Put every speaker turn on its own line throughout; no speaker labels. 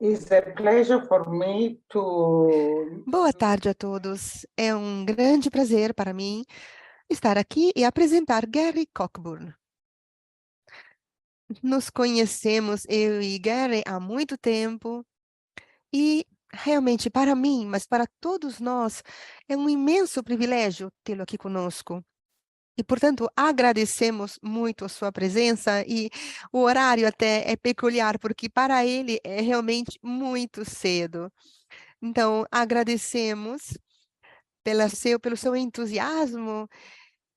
It's a pleasure for me to
Boa tarde a todos. É um grande prazer para mim estar aqui e apresentar Gary Cockburn. Nos conhecemos, eu e Gary, há muito tempo e realmente para mim, mas para todos nós, é um imenso privilégio tê-lo aqui conosco. E, portanto, agradecemos muito a sua presença e o horário até é peculiar, porque para ele é realmente muito cedo. Então, agradecemos pelo seu entusiasmo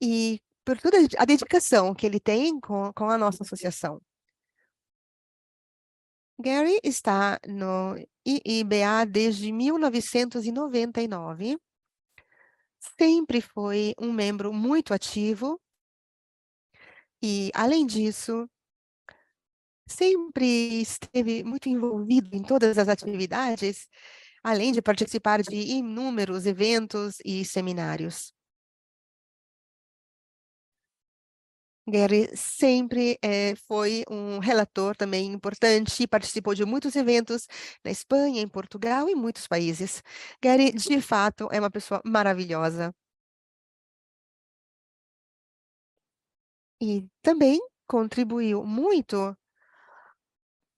e por toda a dedicação que ele tem com a nossa associação. Gary está no IIBA desde 1999, sempre foi um membro muito ativo e, além disso, sempre esteve muito envolvido em todas as atividades, além de participar de inúmeros eventos e seminários. Gary sempre foi um relator também importante, participou de muitos eventos na Espanha, em Portugal e muitos países. Gary, de fato, é uma pessoa maravilhosa. E também contribuiu muito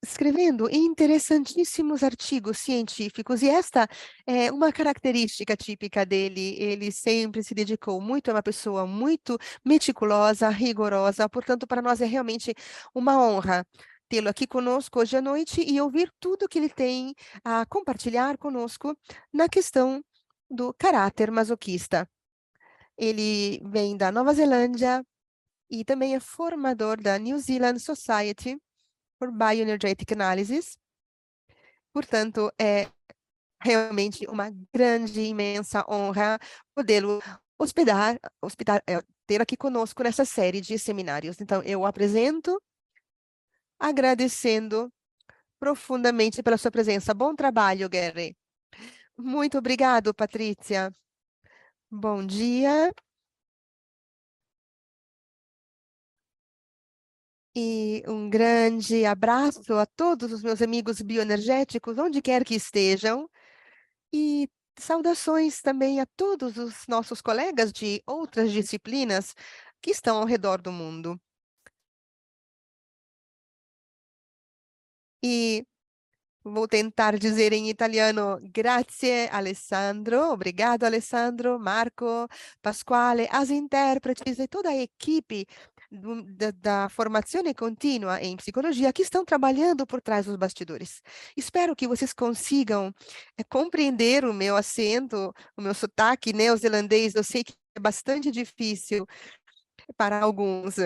escrevendo interessantíssimos artigos científicos, e esta é uma característica típica dele. Ele sempre se dedicou muito, é uma pessoa muito meticulosa, rigorosa, portanto, para nós é realmente uma honra tê-lo aqui conosco hoje à noite e ouvir tudo que ele tem a compartilhar conosco na questão do caráter masoquista. Ele vem da Nova Zelândia e também é formador da New Zealand Society for Bioenergetic Analysis. Portanto, é realmente uma grande, imensa honra podê-lo ter aqui conosco nessa série de seminários. Então, eu o apresento agradecendo profundamente pela sua presença. Bom trabalho, Gary. Muito obrigado, Patrícia. Bom dia. E um grande abraço a todos os meus amigos bioenergéticos, onde quer que estejam. E saudações também a todos os nossos colegas de outras disciplinas que estão ao redor do mundo. E vou tentar dizer em italiano, grazie Alessandro, obrigado Alessandro, Marco, Pasquale, as intérpretes e toda a equipe da formação contínua em psicologia que estão trabalhando por trás dos bastidores. Espero que vocês consigam compreender o meu acento, o meu sotaque neozelandês. Eu sei que é bastante difícil para alguns.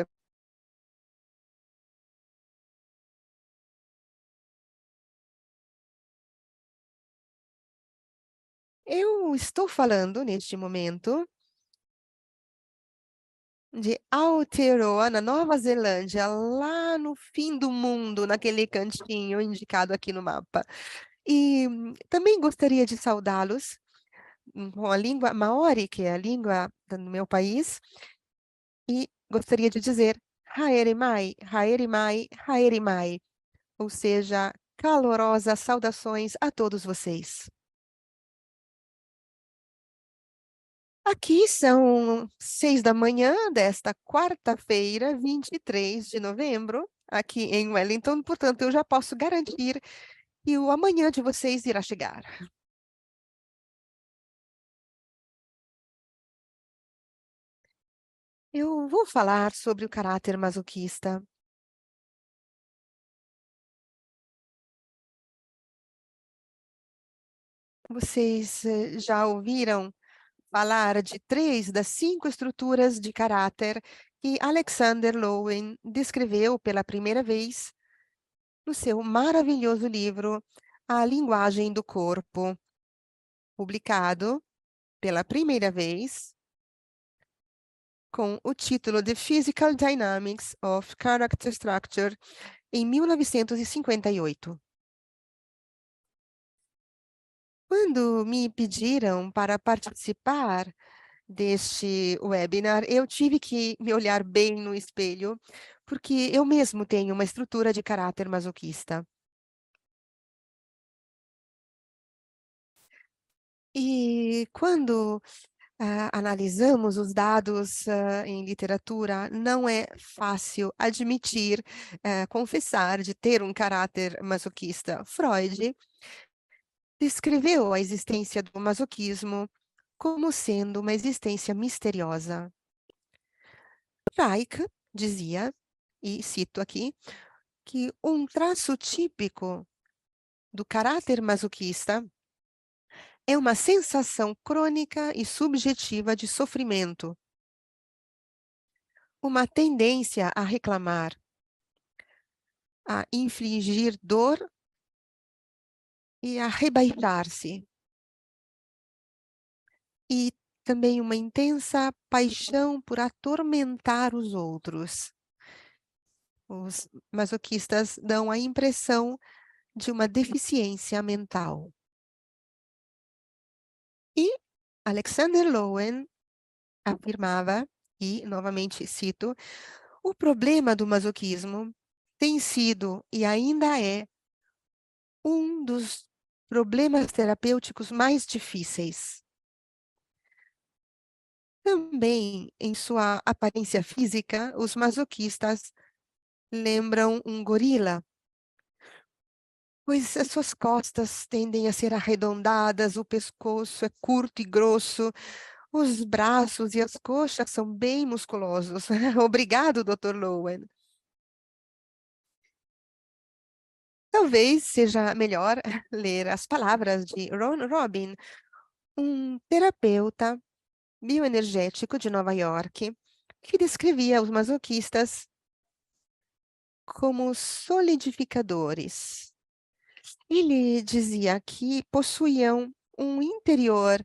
Eu estou falando neste momento de Aotearoa, na Nova Zelândia, lá no fim do mundo, naquele cantinho indicado aqui no mapa. E também gostaria de saudá-los com a língua Maori, que é a língua do meu país, e gostaria de dizer Haere mai, Haere mai, Haere mai, ou seja, calorosas saudações a todos vocês. Aqui são 6 da manhã desta quarta-feira, 23 de novembro, aqui em Wellington, portanto, eu já posso garantir que o amanhã de vocês irá chegar. Eu vou falar sobre o caráter masoquista. Vocês já ouviram falar de 3 das 5 estruturas de caráter que Alexander Lowen descreveu pela primeira vez no seu maravilhoso livro A Linguagem do Corpo, publicado pela primeira vez com o título The Physical Dynamics of Character Structure, em 1958. Quando me pediram para participar deste webinar, eu tive que me olhar bem no espelho, porque eu mesmo tenho uma estrutura de caráter masoquista. E quando analisamos os dados em literatura, não é fácil admitir, confessar de ter um caráter masoquista. Freud descreveu a existência do masoquismo como sendo uma existência misteriosa. Reich dizia, e cito aqui, que um traço típico do caráter masoquista é uma sensação crônica e subjetiva de sofrimento, uma tendência a reclamar, a infligir dor e a rebaixar-se, e também uma intensa paixão por atormentar os outros. Os masoquistas dão a impressão de uma deficiência mental. E Alexander Lowen afirmava, e novamente cito, o problema do masoquismo tem sido e ainda é um dos problemas terapêuticos mais difíceis. Também, em sua aparência física, os masoquistas lembram um gorila, pois as suas costas tendem a ser arredondadas, o pescoço é curto e grosso, os braços e as coxas são bem musculosos. Obrigado, Dr. Lowen. Talvez seja melhor ler as palavras de Ron Robin, um terapeuta bioenergético de Nova York, que descrevia os masoquistas como solidificadores. Ele dizia que possuíam um interior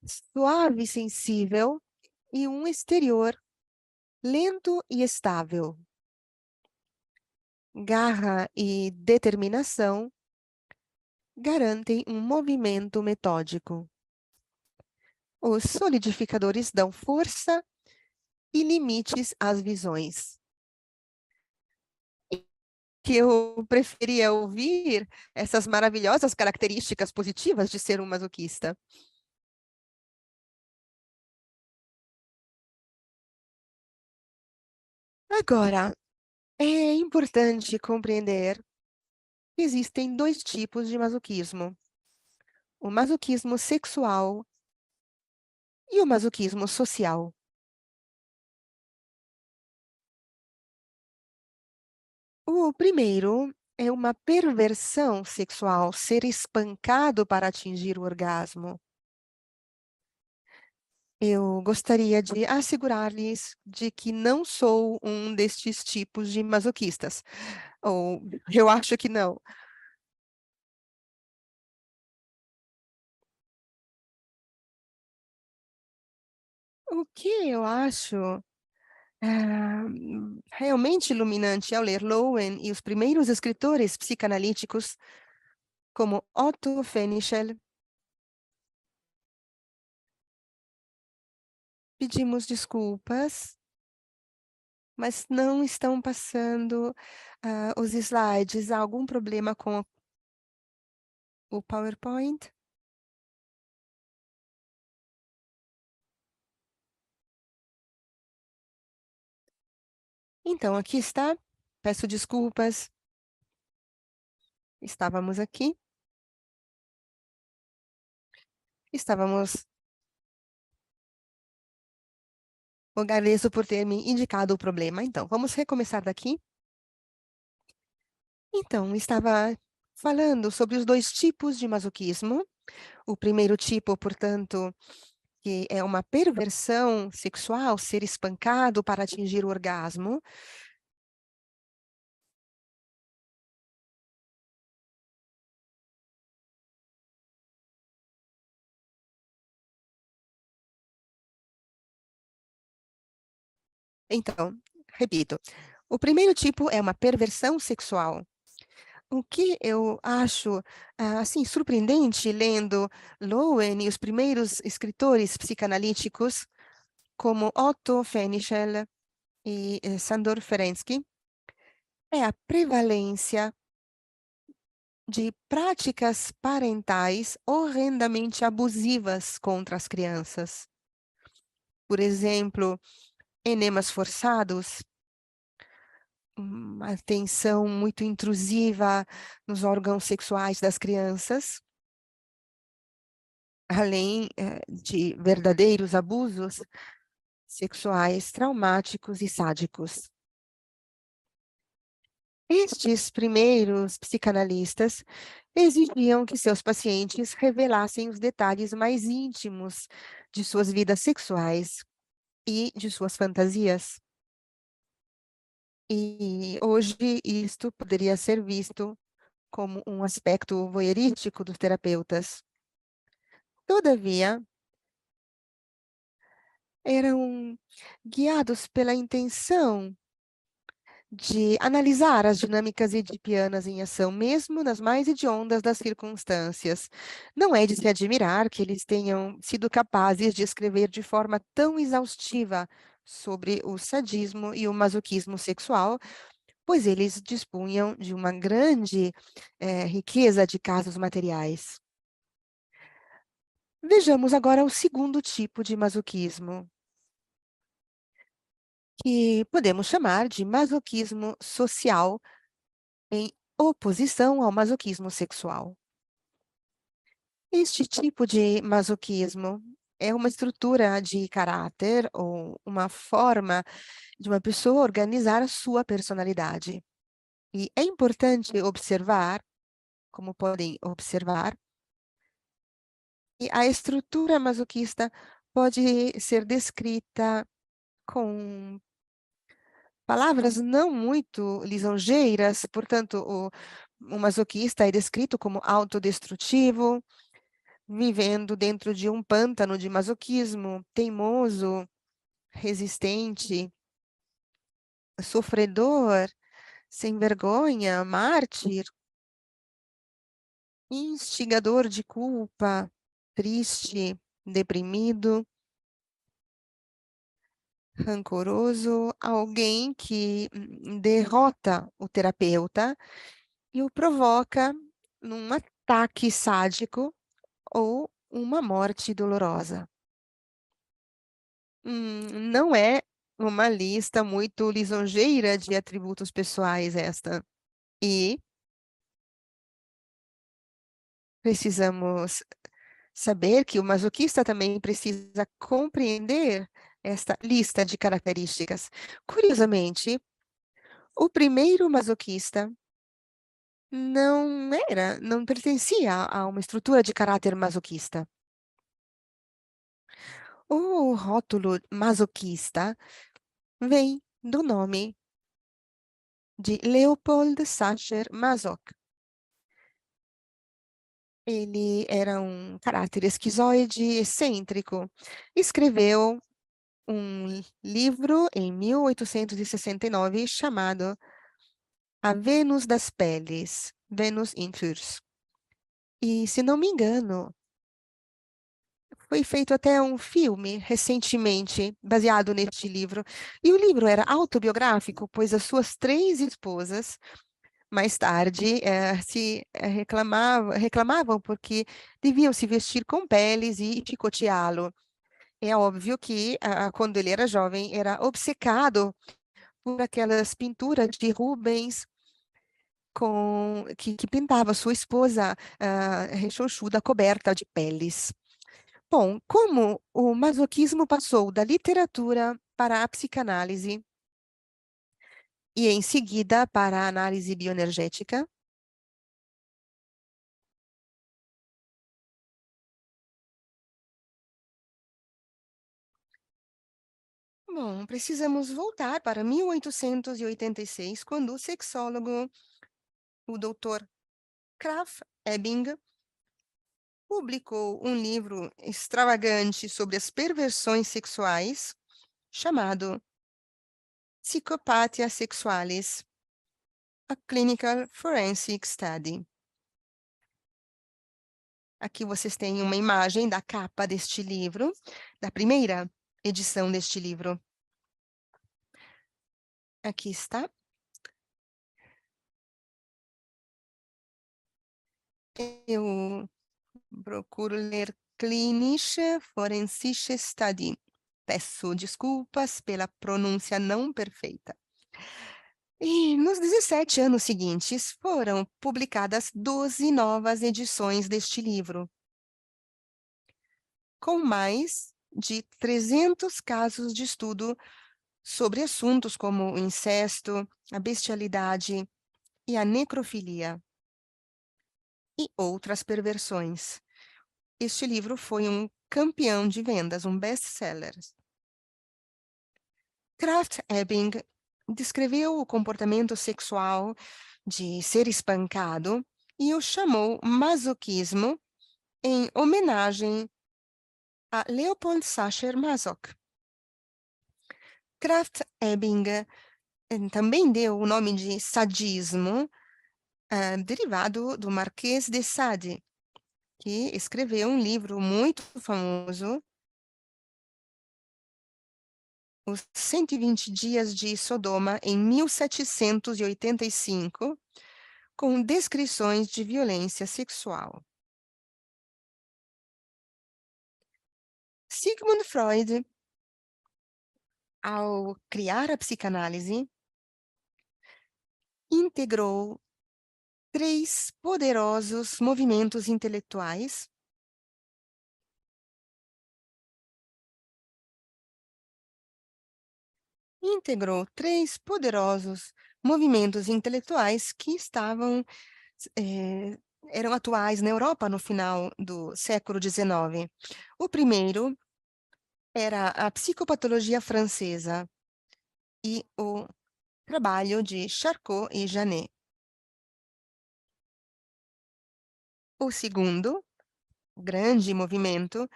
suave e sensível e um exterior lento e estável. Garra e determinação garantem um movimento metódico. Os solidificadores dão força e limites às visões. Que eu preferia ouvir essas maravilhosas características positivas de ser um masoquista. Agora, é importante compreender que existem dois tipos de masoquismo: o masoquismo sexual e o masoquismo social. O primeiro é uma perversão sexual, ser espancado para atingir o orgasmo. Eu gostaria de assegurar-lhes de que não sou um destes tipos de masoquistas. Ou eu acho que não. O que eu acho realmente iluminante ao ler Lowen e os primeiros escritores psicanalíticos, como Otto Fenichel, pedimos desculpas, mas não estão passando os slides. Há algum problema com o PowerPoint? Então, aqui está. Peço desculpas. Estávamos aqui. Estávamos. Agradeço por ter me indicado o problema. Então, vamos recomeçar daqui. Então, estava falando sobre os dois tipos de masoquismo. O primeiro tipo, portanto, que é uma perversão sexual, ser espancado para atingir o orgasmo. Então, repito, o primeiro tipo é uma perversão sexual. O que eu acho, assim, surpreendente lendo Lowen e os primeiros escritores psicanalíticos, como Otto Fenichel e Sandor Ferenczi, é a prevalência de práticas parentais horrendamente abusivas contra as crianças. Por exemplo, enemas forçados, uma atenção muito intrusiva nos órgãos sexuais das crianças, além de verdadeiros abusos sexuais traumáticos e sádicos. Estes primeiros psicanalistas exigiam que seus pacientes revelassem os detalhes mais íntimos de suas vidas sexuais e de suas fantasias. E hoje isto poderia ser visto como um aspecto voyeurístico dos terapeutas. Todavia, eram guiados pela intenção de analisar as dinâmicas edipianas em ação, mesmo nas mais hediondas das circunstâncias. Não é de se admirar que eles tenham sido capazes de escrever de forma tão exaustiva sobre o sadismo e o masoquismo sexual, pois eles dispunham de uma grande riqueza de casos materiais. Vejamos agora o segundo tipo de masoquismo, que podemos chamar de masoquismo social, em oposição ao masoquismo sexual. Este tipo de masoquismo é uma estrutura de caráter ou uma forma de uma pessoa organizar a sua personalidade. E é importante observar, como podem observar, que a estrutura masoquista pode ser descrita com palavras não muito lisonjeiras, portanto, o masoquista é descrito como autodestrutivo, vivendo dentro de um pântano de masoquismo, teimoso, resistente, sofredor, sem vergonha, mártir, instigador de culpa, triste, deprimido, rancoroso, alguém que derrota o terapeuta e o provoca num ataque sádico ou uma morte dolorosa. Não é uma lista muito lisonjeira de atributos pessoais esta. E precisamos saber que o masoquista também precisa compreender esta lista de características. Curiosamente, o primeiro masoquista não pertencia a uma estrutura de caráter masoquista. O rótulo masoquista vem do nome de Leopold Sacher Masoch. Ele era um caráter esquizoide, excêntrico. Escreveu um livro em 1869 chamado A Vênus das Peles, Venus in Furs. E, se não me engano, foi feito até um filme recentemente baseado neste livro. E o livro era autobiográfico, pois as suas três esposas mais tarde reclamavam porque deviam se vestir com peles e chicoteá-lo. É óbvio que, quando ele era jovem, era obcecado por aquelas pinturas de Rubens que pintava sua esposa rechonchuda, coberta de peles. Bom, como o masoquismo passou da literatura para a psicanálise e, em seguida, para a análise bioenergética, bom, precisamos voltar para 1886, quando o sexólogo, o Dr. Krafft Ebing, publicou um livro extravagante sobre as perversões sexuais, chamado Psychopathia Sexualis, a Clinical Forensic Study. Aqui vocês têm uma imagem da capa deste livro, da primeira edição deste livro. Aqui está. Eu procuro ler Klinische Forensische Studie. Peço desculpas pela pronúncia não perfeita. E nos 17 anos seguintes foram publicadas 12 novas edições deste livro, com mais de 300 casos de estudo sobre assuntos como o incesto, a bestialidade e a necrofilia, e outras perversões. Este livro foi um campeão de vendas, um best-seller. Krafft-Ebing descreveu o comportamento sexual de ser espancado e o chamou masoquismo em homenagem a Leopold Sacher Masoch. Krafft-Ebing também deu o nome de sadismo, derivado do Marquês de Sade, que escreveu um livro muito famoso, Os 120 Dias de Sodoma, em 1785, com descrições de violência sexual. Sigmund Freud, ao criar a psicanálise, integrou 3 poderosos movimentos intelectuais que eh, eram atuais na Europa no final do século XIX. O primeiro era a psicopatologia francesa e o trabalho de Charcot e Janet. O segundo grande movimento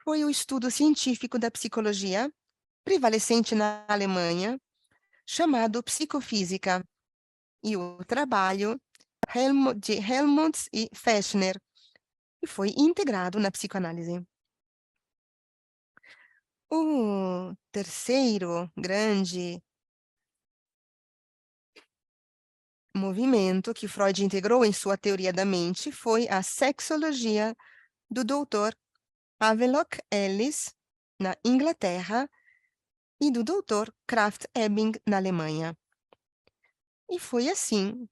foi o estudo científico da psicologia, prevalecente na Alemanha, chamado psicofísica, e o trabalho de Helmholtz e Fechner, que foi integrado na psicoanálise. O terceiro grande movimento que Freud integrou em sua teoria da mente foi a sexologia do Dr. Havelock Ellis, na Inglaterra, e do Dr. Krafft-Ebing, na Alemanha. E foi assim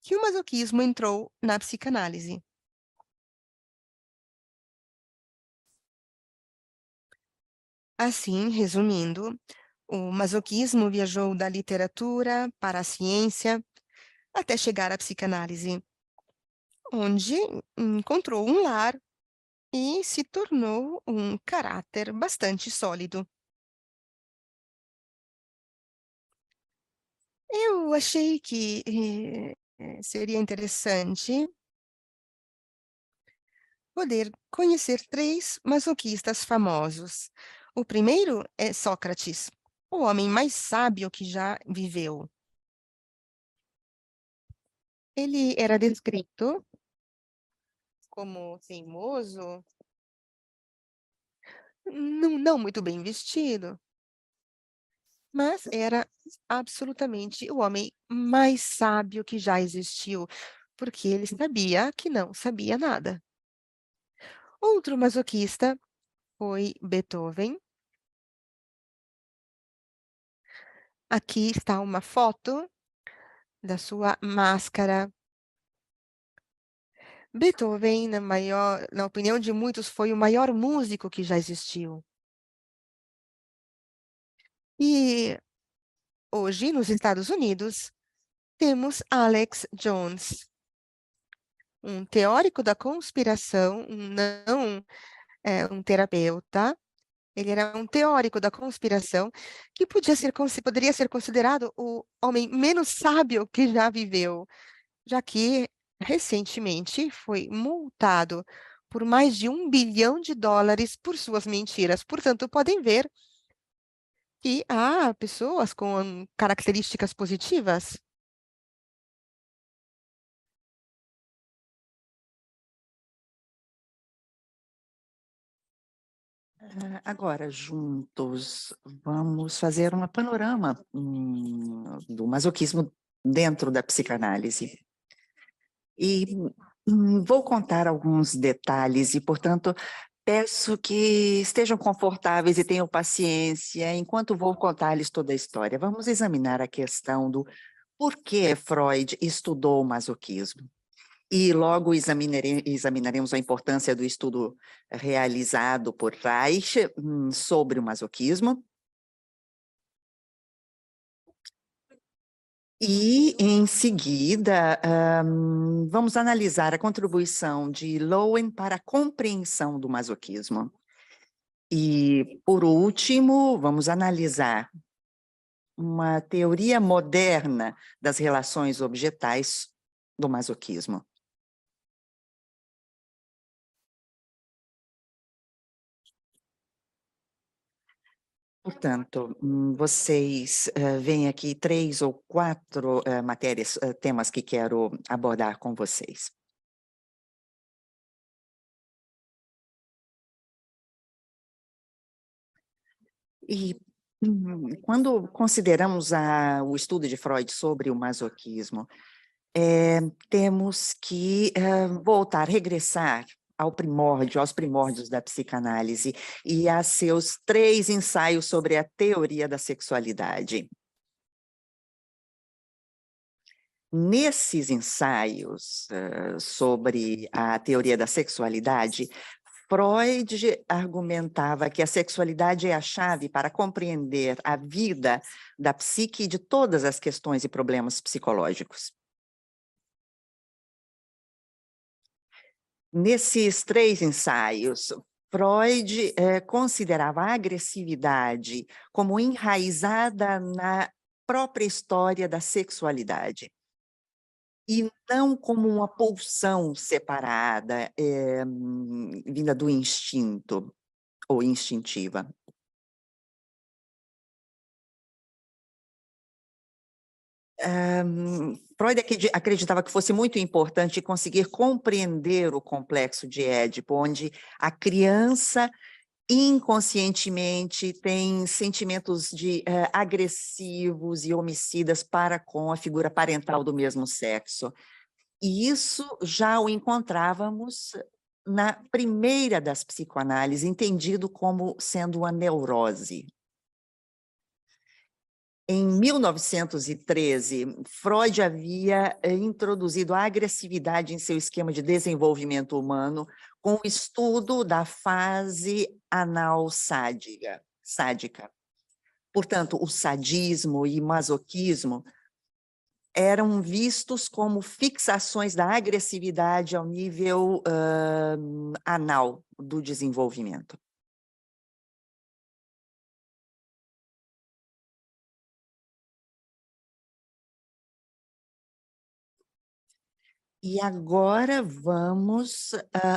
que o masoquismo entrou na psicanálise. Assim, resumindo, o masoquismo viajou da literatura para a ciência até chegar à psicanálise, onde encontrou um lar e se tornou um caráter bastante sólido. Eu achei que seria interessante poder conhecer 3 masoquistas famosos. O primeiro é Sócrates, o homem mais sábio que já viveu. Ele era descrito como teimoso, não muito bem vestido, mas era absolutamente o homem mais sábio que já existiu, porque ele sabia que não sabia nada. Outro masoquista foi Beethoven. Aqui está uma foto da sua máscara. Beethoven, na opinião de muitos, foi o maior músico que já existiu. E hoje, nos Estados Unidos, temos Alex Jones, um teórico da conspiração, não um terapeuta. Ele era um teórico da conspiração que poderia ser considerado o homem menos sábio que já viveu, já que recentemente foi multado por mais de US$ 1 bilhão por suas mentiras. Portanto, podem ver que há pessoas com características positivas.
Agora, juntos, vamos fazer um panorama do masoquismo dentro da psicanálise. E Vou contar alguns detalhes e, portanto, peço que estejam confortáveis e tenham paciência enquanto vou contar-lhes toda a história. Vamos examinar a questão do por que Freud estudou o masoquismo. E logo examinaremos a importância do estudo realizado por Reich sobre o masoquismo. E, em seguida, vamos analisar a contribuição de Lowen para a compreensão do masoquismo. E, por último, vamos analisar uma teoria moderna das relações objetais do masoquismo. Portanto, vocês veem aqui 3 ou 4 matérias, temas que quero abordar com vocês. E quando consideramos o estudo de Freud sobre o masoquismo, temos que regressar aos primórdios da psicanálise e a seus 3 ensaios sobre a teoria da sexualidade. Nesses ensaios sobre a teoria da sexualidade, Freud argumentava que a sexualidade é a chave para compreender a vida da psique e de todas as questões e problemas psicológicos. Nesses 3 ensaios, Freud considerava a agressividade como enraizada na própria história da sexualidade, e não como uma pulsão separada, vinda do instinto ou instintiva. Freud acreditava que fosse muito importante conseguir compreender o complexo de Édipo, onde a criança inconscientemente tem sentimentos agressivos e homicidas para com a figura parental do mesmo sexo. E isso já o encontrávamos na primeira das psicoanálises, entendido como sendo uma neurose. Em 1913, Freud havia introduzido a agressividade em seu esquema de desenvolvimento humano com o estudo da fase anal sádica. Portanto, o sadismo e masoquismo eram vistos como fixações da agressividade ao nível anal do desenvolvimento. E agora vamos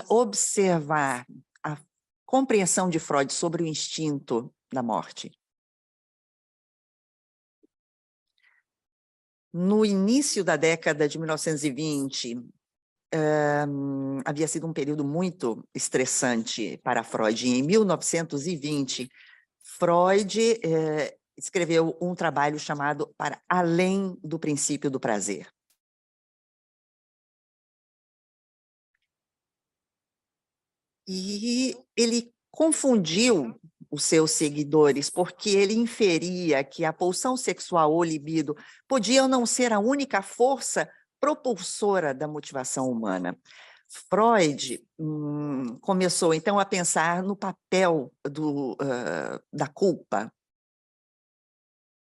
observar a compreensão de Freud sobre o instinto da morte. No início da década de 1920, havia sido um período muito estressante para Freud. E em 1920, Freud escreveu um trabalho chamado Para Além do Princípio do Prazer. E ele confundiu os seus seguidores, porque ele inferia que a pulsão sexual ou libido podia não ser a única força propulsora da motivação humana. Freud começou, então, a pensar no papel da culpa,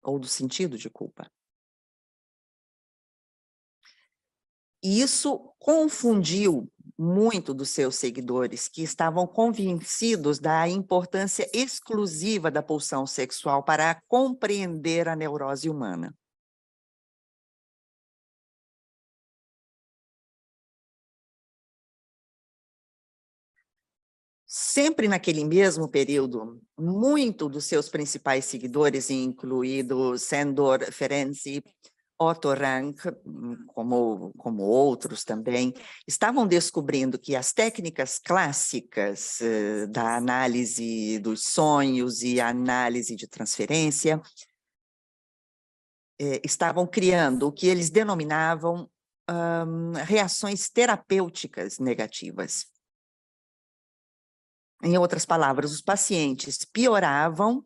ou do sentido de culpa. E isso confundiu muito dos seus seguidores, que estavam convencidos da importância exclusiva da pulsão sexual para compreender a neurose humana. Sempre naquele mesmo período, muito dos seus principais seguidores, incluído Sándor Ferenczi, Otto Rank, como outros também, estavam descobrindo que as técnicas clássicas da análise dos sonhos e a análise de transferência estavam criando o que eles denominavam reações terapêuticas negativas. Em outras palavras, os pacientes pioravam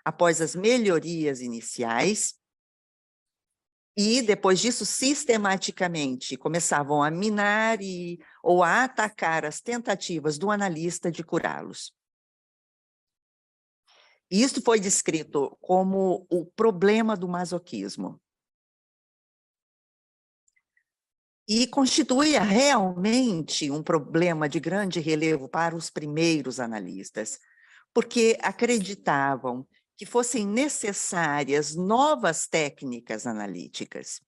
após as melhorias iniciais e, depois disso, sistematicamente começavam a minar ou a atacar as tentativas do analista de curá-los. Isso foi descrito como o problema do masoquismo. E constituía realmente um problema de grande relevo para os primeiros analistas, porque acreditavam que fossem necessárias novas técnicas analíticas.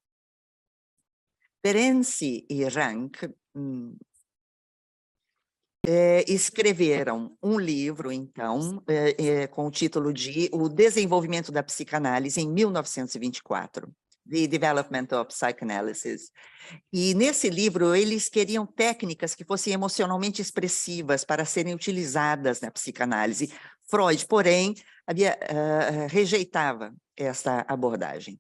Ferenczi e Rank escreveram um livro, então, com o título de O Desenvolvimento da Psicanálise, em 1924, The Development of Psychoanalysis. E nesse livro eles queriam técnicas que fossem emocionalmente expressivas para serem utilizadas na psicanálise. Freud, porém, rejeitava essa abordagem.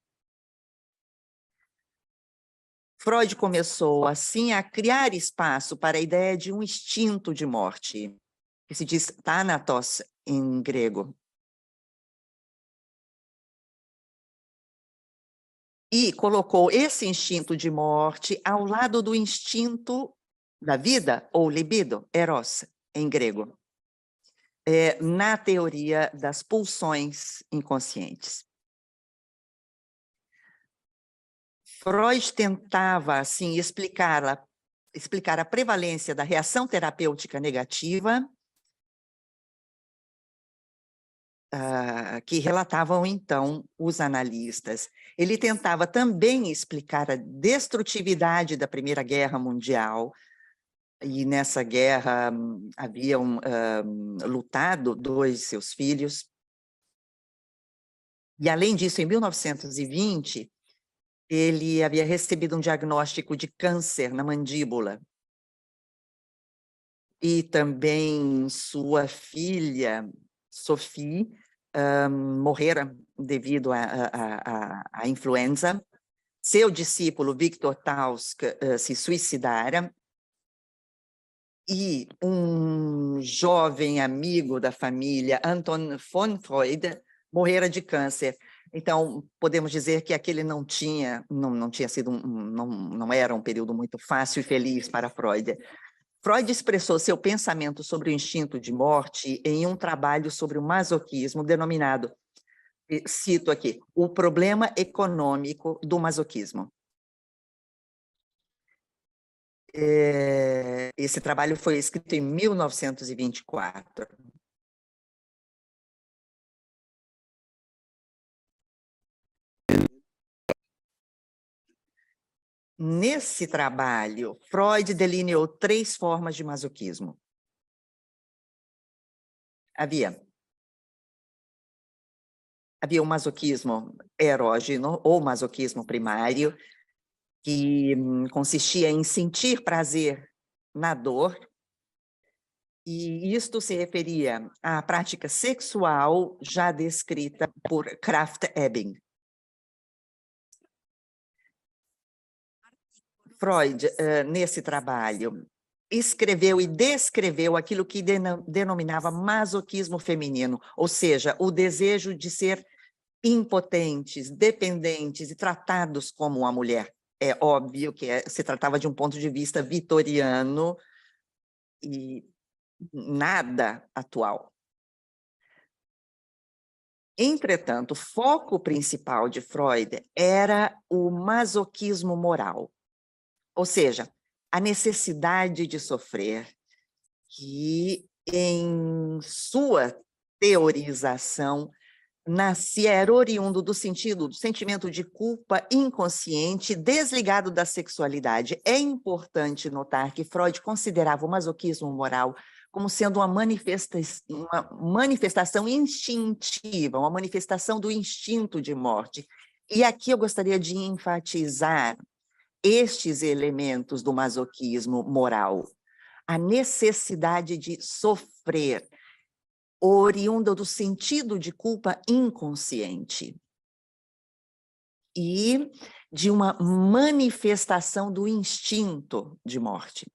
Freud começou, assim, a criar espaço para a ideia de um instinto de morte, que se diz thanatos em grego. E colocou esse instinto de morte ao lado do instinto da vida, ou libido, eros, em grego, na teoria das pulsões inconscientes. Freud tentava, assim, explicar a prevalência da reação terapêutica negativa, que relatavam, então, os analistas. Ele tentava também explicar a destrutividade da Primeira Guerra Mundial, e nessa guerra haviam lutado 2 de seus filhos. E, além disso, em 1920, ele havia recebido um diagnóstico de câncer na mandíbula. E também sua filha, Sophie, morrera devido à influenza. Seu discípulo, Victor Tausk, se suicidara. E um jovem amigo da família, Anton von Freud, morrera de câncer. Então, podemos dizer que aquele não tinha sido não era um período muito fácil e feliz para Freud. Freud expressou seu pensamento sobre o instinto de morte em um trabalho sobre o masoquismo denominado, cito aqui, O Problema Econômico do Masoquismo. Esse trabalho foi escrito em 1924. Nesse trabalho, Freud delineou 3 formas de masoquismo. Havia o masoquismo erógeno, ou masoquismo primário, que consistia em sentir prazer na dor, e isto se referia à prática sexual já descrita por Krafft-Ebing. Freud, nesse trabalho, escreveu e descreveu aquilo que denominava masoquismo feminino, ou seja, o desejo de ser impotentes, dependentes e tratados como uma mulher. É óbvio que se tratava de um ponto de vista vitoriano e nada atual. Entretanto, o foco principal de Freud era o masoquismo moral, ou seja, a necessidade de sofrer, que em sua teorização era oriundo do sentimento de culpa inconsciente, desligado da sexualidade. É importante notar que Freud considerava o masoquismo moral como sendo uma manifestação instintiva, uma manifestação do instinto de morte. E aqui eu gostaria de enfatizar estes elementos do masoquismo moral. A necessidade de sofrer, oriunda do sentido de culpa inconsciente. E de uma manifestação do instinto de morte.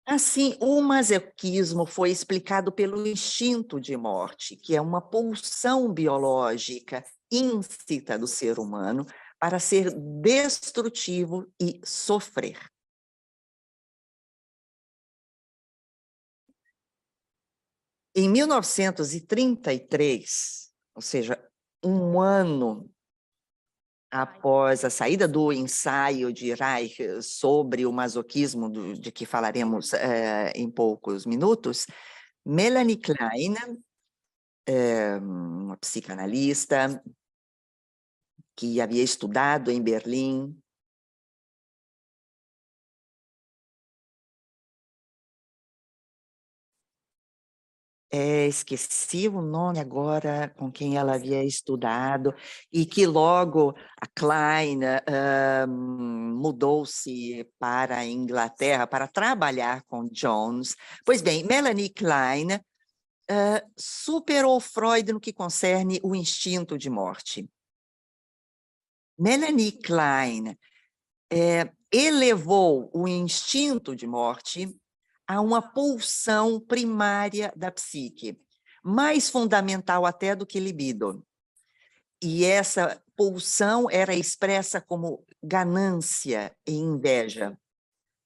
Assim, o masoquismo foi explicado pelo instinto de morte, que é uma pulsão biológica íncita do ser humano para ser destrutivo e sofrer. Em 1933, ou seja, um ano após a saída do ensaio de Reich sobre o masoquismo, de que falaremos em poucos minutos, Melanie Klein, uma psicanalista que havia estudado em Berlim, esqueci o nome agora com quem ela havia estudado, e que logo a Klein mudou-se para a Inglaterra para trabalhar com Jones. Pois bem, Melanie Klein superou Freud no que concerne o instinto de morte. Melanie Klein elevou o instinto de morte a uma pulsão primária da psique, mais fundamental até do que libido. E essa pulsão era expressa como ganância e inveja.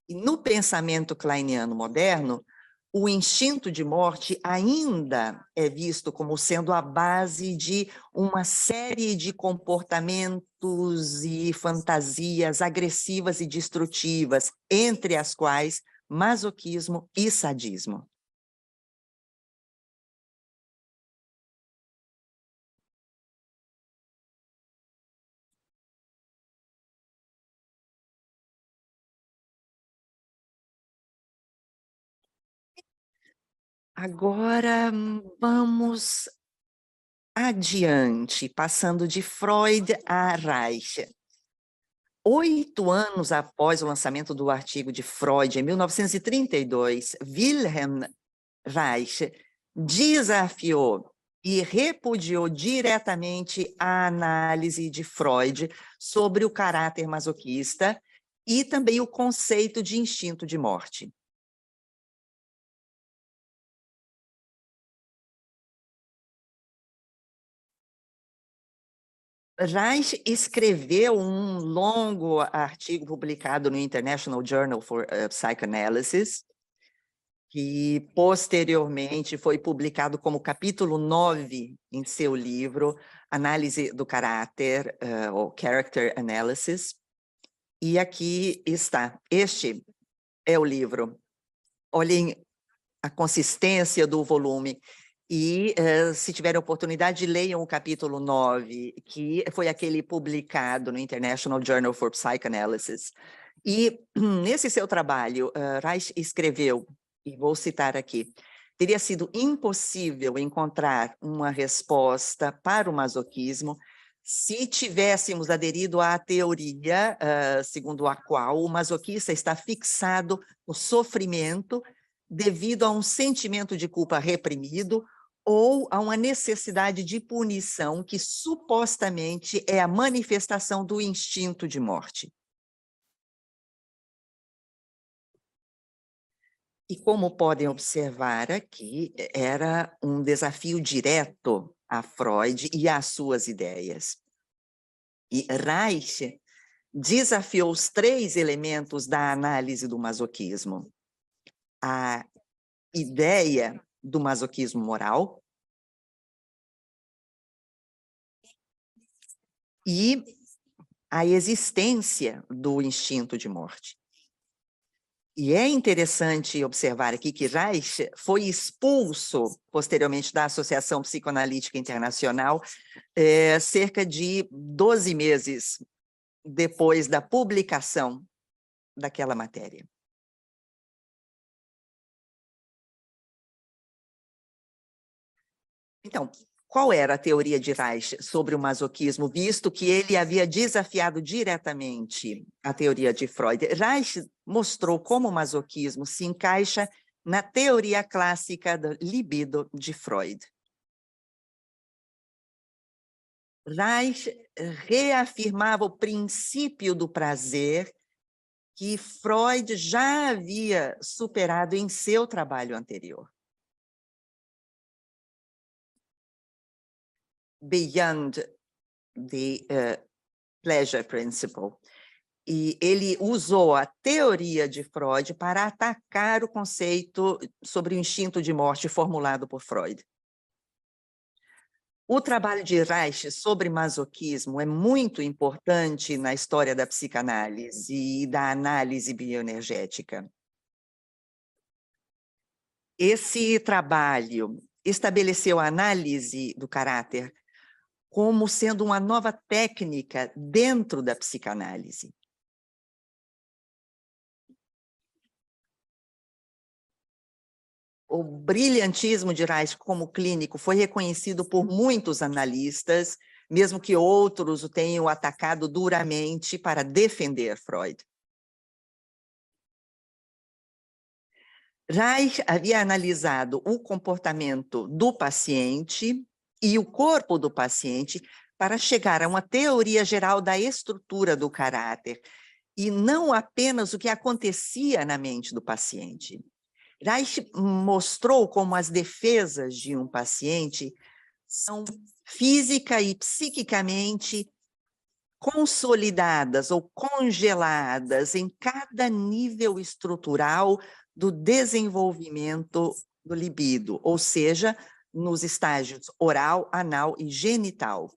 E no pensamento kleiniano moderno, o instinto de morte ainda é visto como sendo a base de uma série de comportamentos e fantasias agressivas e destrutivas, entre as quais masoquismo e sadismo. Agora vamos adiante, passando de Freud a Reich. 8 anos após o lançamento do artigo de Freud, em 1932, Wilhelm Reich desafiou e repudiou diretamente a análise de Freud sobre o caráter masoquista e também o conceito de instinto de morte. Reich escreveu um longo artigo publicado no International Journal for Psychoanalysis, que posteriormente foi publicado como capítulo 9 em seu livro Análise do Caráter, ou Character Analysis. E aqui está, este é o livro. Olhem a consistência do volume. E, se tiverem oportunidade, leiam o capítulo 9, que foi aquele publicado no International Journal for Psychoanalysis. E, nesse seu trabalho, Reich escreveu, e vou citar aqui, teria sido impossível encontrar uma resposta para o masoquismo se tivéssemos aderido à teoria segundo a qual o masoquista está fixado no sofrimento devido a um sentimento de culpa reprimido ou a uma necessidade de punição que supostamente é a manifestação do instinto de morte. E como podem observar aqui, era um desafio direto a Freud e às suas ideias. E Reich desafiou os 3 elementos da análise do masoquismo: a ideia do masoquismo moral e a existência do instinto de morte. E é interessante observar aqui que Reich foi expulso posteriormente da Associação Psicoanalítica Internacional cerca de 12 meses depois da publicação daquela matéria. Então, qual era a teoria de Reich sobre o masoquismo, visto que ele havia desafiado diretamente a teoria de Freud? Reich mostrou como o masoquismo se encaixa na teoria clássica do libido de Freud. Reich reafirmava o princípio do prazer que Freud já havia superado em seu trabalho anterior. Beyond the pleasure principle. E ele usou a teoria de Freud para atacar o conceito sobre o instinto de morte formulado por Freud. O trabalho de Reich sobre masoquismo é muito importante na história da psicanálise e da análise bioenergética. Esse trabalho estabeleceu a análise do caráter como sendo uma nova técnica dentro da psicanálise. O brilhantismo de Reich como clínico foi reconhecido por muitos analistas, mesmo que outros o tenham atacado duramente para defender Freud. Reich havia analisado o comportamento do paciente e o corpo do paciente para chegar a uma teoria geral da estrutura do caráter, e não apenas o que acontecia na mente do paciente. Reich mostrou como as defesas de um paciente são física e psiquicamente consolidadas ou congeladas em cada nível estrutural do desenvolvimento do libido, ou seja, nos estágios oral, anal e genital.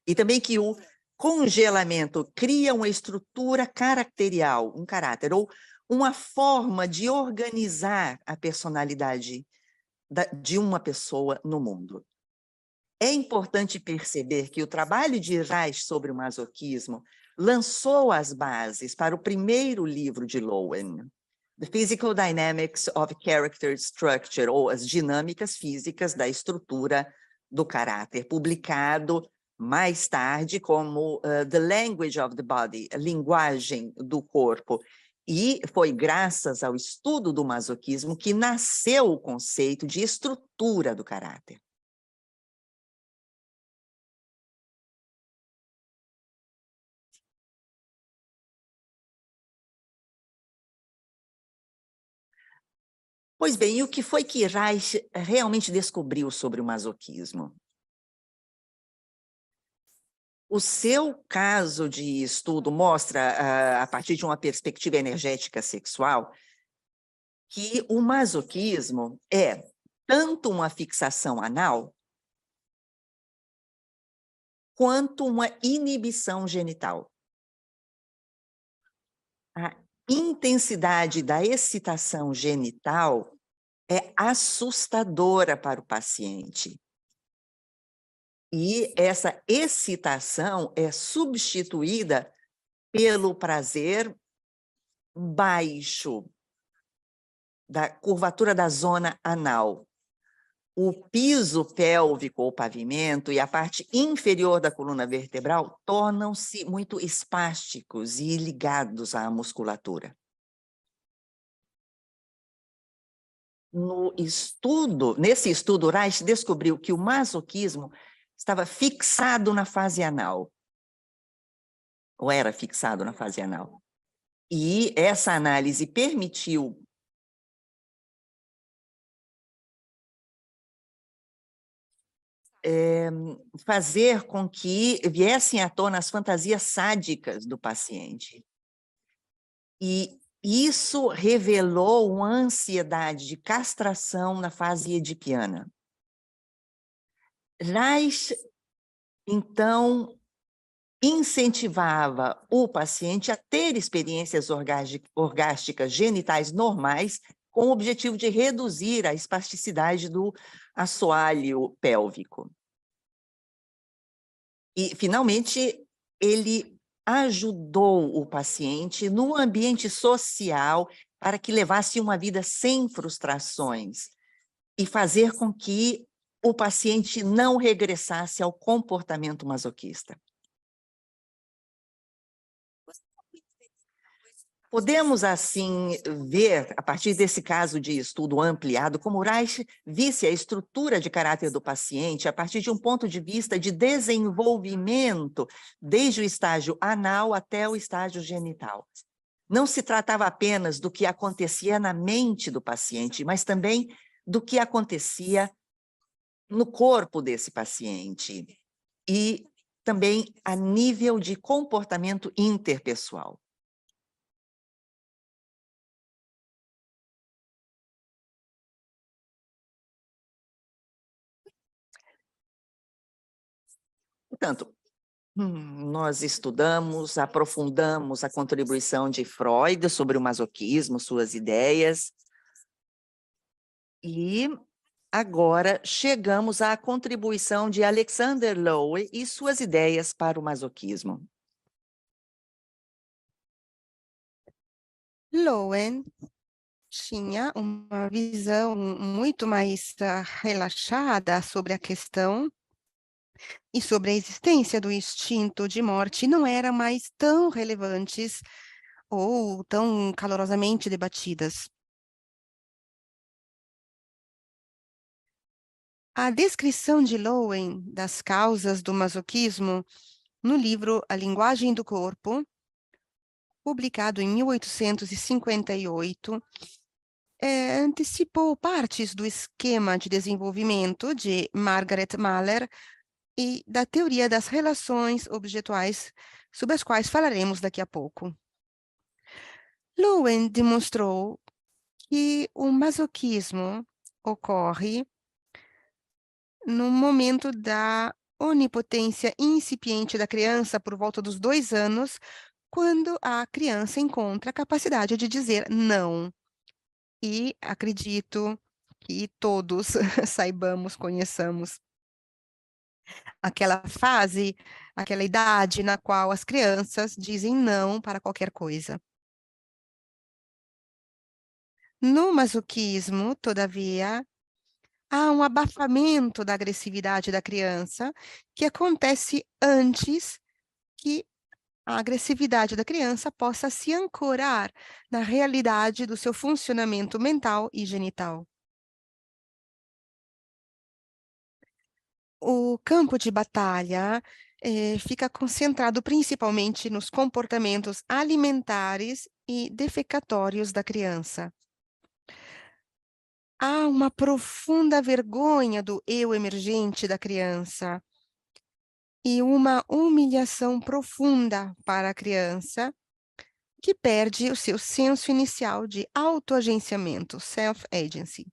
E também que o congelamento cria uma estrutura caracterial, um caráter, ou uma forma de organizar a personalidade de uma pessoa no mundo. É importante perceber que o trabalho de Reich sobre o masoquismo lançou as bases para o primeiro livro de Lowen, The Physical Dynamics of Character Structure, ou As Dinâmicas Físicas da Estrutura do Caráter, publicado mais tarde como The Language of the Body, a linguagem do corpo. E foi graças ao estudo do masoquismo que nasceu o conceito de estrutura do caráter. Pois bem, e o que foi que Reich realmente descobriu sobre o masoquismo? O seu caso de estudo mostra, a partir de uma perspectiva energética sexual, que o masoquismo é tanto uma fixação anal, quanto uma inibição genital. A intensidade da excitação genital é assustadora para o paciente. E essa excitação é substituída pelo prazer baixo, da curvatura da zona anal. O piso pélvico ou pavimento e a parte inferior da coluna vertebral tornam-se muito espásticos e ligados à musculatura. Nesse estudo, Reich descobriu que o masoquismo estava fixado na fase anal, ou era fixado na fase anal. E essa análise permitiu fazer com que viessem à tona as fantasias sádicas do paciente. E isso revelou uma ansiedade de castração na fase edipiana. Reich, então, incentivava o paciente a ter experiências orgásticas genitais normais, com o objetivo de reduzir a espasticidade do assoalho pélvico. E, finalmente, ele ajudou o paciente no ambiente social para que levasse uma vida sem frustrações e fazer com que o paciente não regressasse ao comportamento masoquista. Podemos, assim, ver, a partir desse caso de estudo ampliado, como Reich visse a estrutura de caráter do paciente a partir de um ponto de vista de desenvolvimento, desde o estágio anal até o estágio genital. Não se tratava apenas do que acontecia na mente do paciente, mas também do que acontecia no corpo desse paciente e também a nível de comportamento interpessoal. Portanto, nós estudamos, aprofundamos a contribuição de Freud sobre o masoquismo, suas ideias, e agora chegamos à contribuição de Alexander Lowen e suas ideias para o masoquismo.
Lowen tinha uma visão muito mais relaxada sobre a questão e sobre a existência do instinto de morte não eram mais tão relevantes ou tão calorosamente debatidas. A descrição de Lowen das causas do masoquismo no livro A Linguagem do Corpo, publicado em 1858, antecipou partes do esquema de desenvolvimento de Margaret Mahler e da teoria das relações objetuais, sobre as quais falaremos daqui a pouco. Lowen demonstrou que o masoquismo ocorre no momento da onipotência incipiente da criança por volta dos 2 anos, quando a criança encontra a capacidade de dizer não. E acredito que todos saibamos, conheçamos aquela fase, aquela idade na qual as crianças dizem não para qualquer coisa. No masoquismo, todavia, há um abafamento da agressividade da criança que acontece antes que a agressividade da criança possa se ancorar na realidade do seu funcionamento mental e genital. O campo de batalha fica concentrado principalmente nos comportamentos alimentares e defecatórios da criança. Há uma profunda vergonha do eu emergente da criança e uma humilhação profunda para a criança, que perde o seu senso inicial de autoagenciamento, self-agency.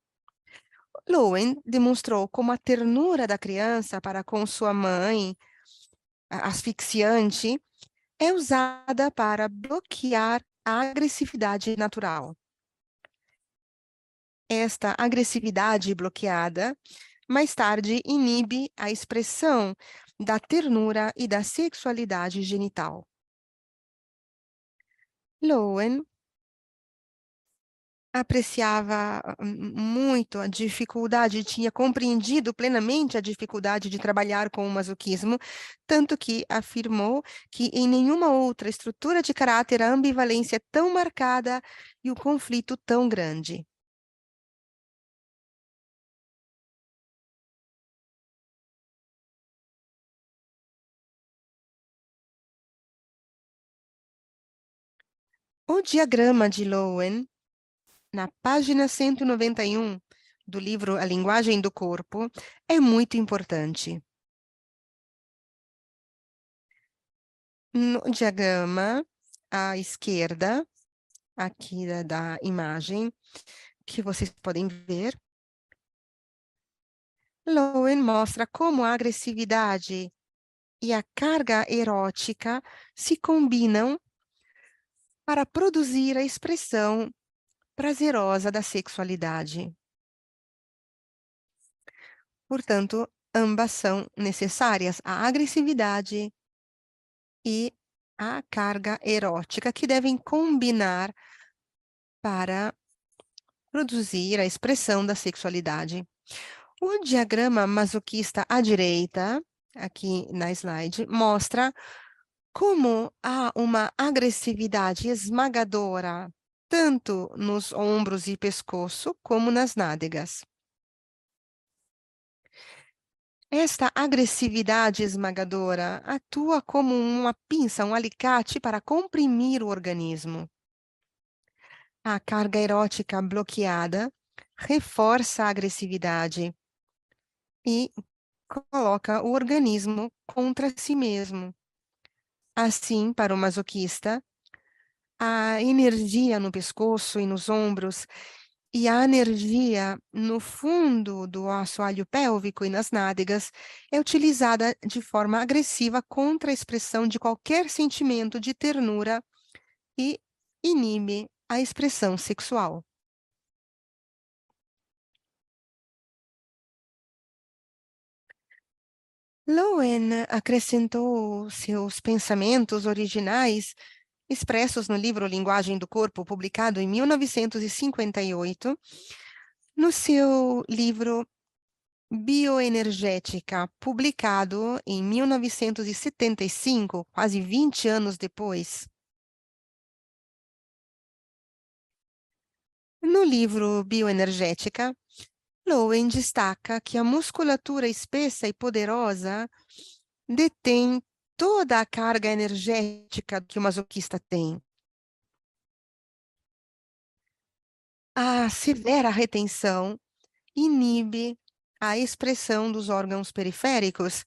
Lowen demonstrou como a ternura da criança para com sua mãe, asfixiante, é usada para bloquear a agressividade natural. Esta agressividade bloqueada, mais tarde, inibe a expressão da ternura e da sexualidade genital. Lowen apreciava muito a dificuldade, tinha compreendido plenamente a dificuldade de trabalhar com o masoquismo, tanto que afirmou que em nenhuma outra estrutura de caráter a ambivalência é tão marcada e o conflito tão grande. O diagrama de Lowen, na página 191 do livro A Linguagem do Corpo, é muito importante. No diagrama, à esquerda, aqui da imagem, que vocês podem ver, Lowen mostra como a agressividade e a carga erótica se combinam para produzir a expressão prazerosa da sexualidade. Portanto, ambas são necessárias, a agressividade e a carga erótica, que devem combinar para produzir a expressão da sexualidade. O diagrama masoquista à direita, aqui na slide, mostra como há uma agressividade esmagadora, tanto nos ombros e pescoço, como nas nádegas. Esta agressividade esmagadora atua como uma pinça, um alicate para comprimir o organismo. A carga erótica bloqueada reforça a agressividade e coloca o organismo contra si mesmo. Assim, para o masoquista, a energia no pescoço e nos ombros e a energia no fundo do assoalho pélvico e nas nádegas é utilizada de forma agressiva contra a expressão de qualquer sentimento de ternura e inibe a expressão sexual. Lowen acrescentou seus pensamentos originais expressos no livro Linguagem do Corpo, publicado em 1958, no seu livro Bioenergética, publicado em 1975, quase 20 anos depois. No livro Bioenergética, Lowen destaca que a musculatura espessa e poderosa detém toda a carga energética que o masoquista tem. A severa retenção inibe a expressão dos órgãos periféricos,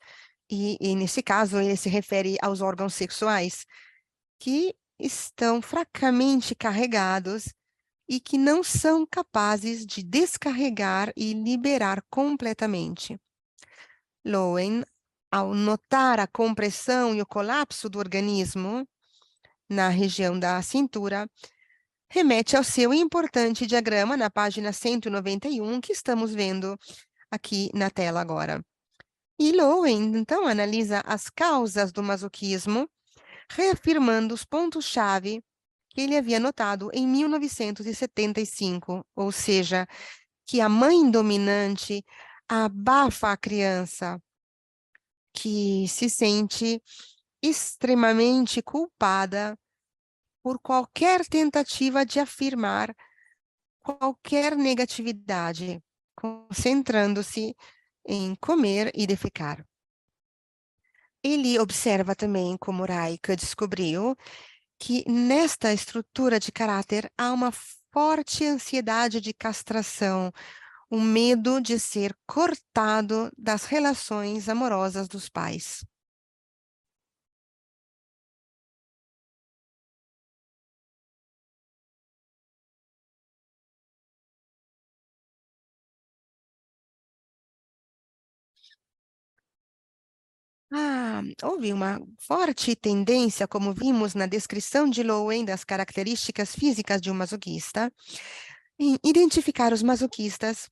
e nesse caso ele se refere aos órgãos sexuais, que estão fracamente carregados e que não são capazes de descarregar e liberar completamente. Lowen, ao notar a compressão e o colapso do organismo na região da cintura, remete ao seu importante diagrama na página 191, que estamos vendo aqui na tela agora. E Lowen, então, analisa as causas do masoquismo, reafirmando os pontos-chave que ele havia notado em 1975, ou seja, que a mãe dominante abafa a criança, que se sente extremamente culpada por qualquer tentativa de afirmar qualquer negatividade, concentrando-se em comer e defecar. Ele observa também como Raika descobriu que nesta estrutura de caráter há uma forte ansiedade de castração, o medo de ser cortado das relações amorosas dos pais. Houve uma forte tendência, como vimos na descrição de Lowen das características físicas de um masoquista, em identificar os masoquistas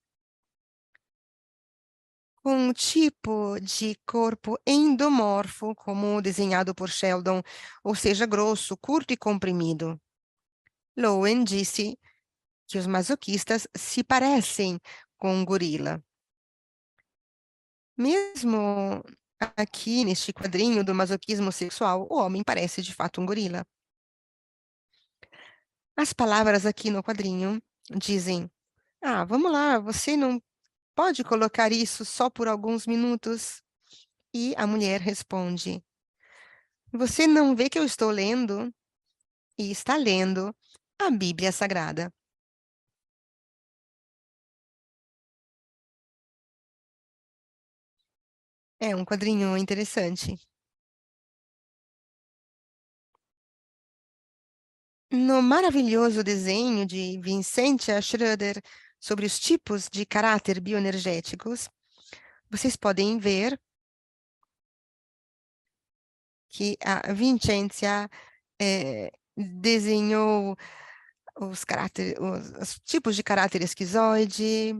com um tipo de corpo endomorfo, como desenhado por Sheldon, ou seja, grosso, curto e comprimido. Lowen disse que os masoquistas se parecem com um gorila. Mesmo aqui neste quadrinho do masoquismo sexual, o homem parece de fato um gorila. As palavras aqui no quadrinho dizem: vamos lá, você não pode colocar isso só por alguns minutos? E a mulher responde: você não vê que eu estou lendo? E está lendo a Bíblia Sagrada. É um quadrinho interessante. No maravilhoso desenho de Vincent Schroeder sobre os tipos de caráter bioenergéticos, vocês podem ver que a Vincentia desenhou os tipos de caráter esquizoide,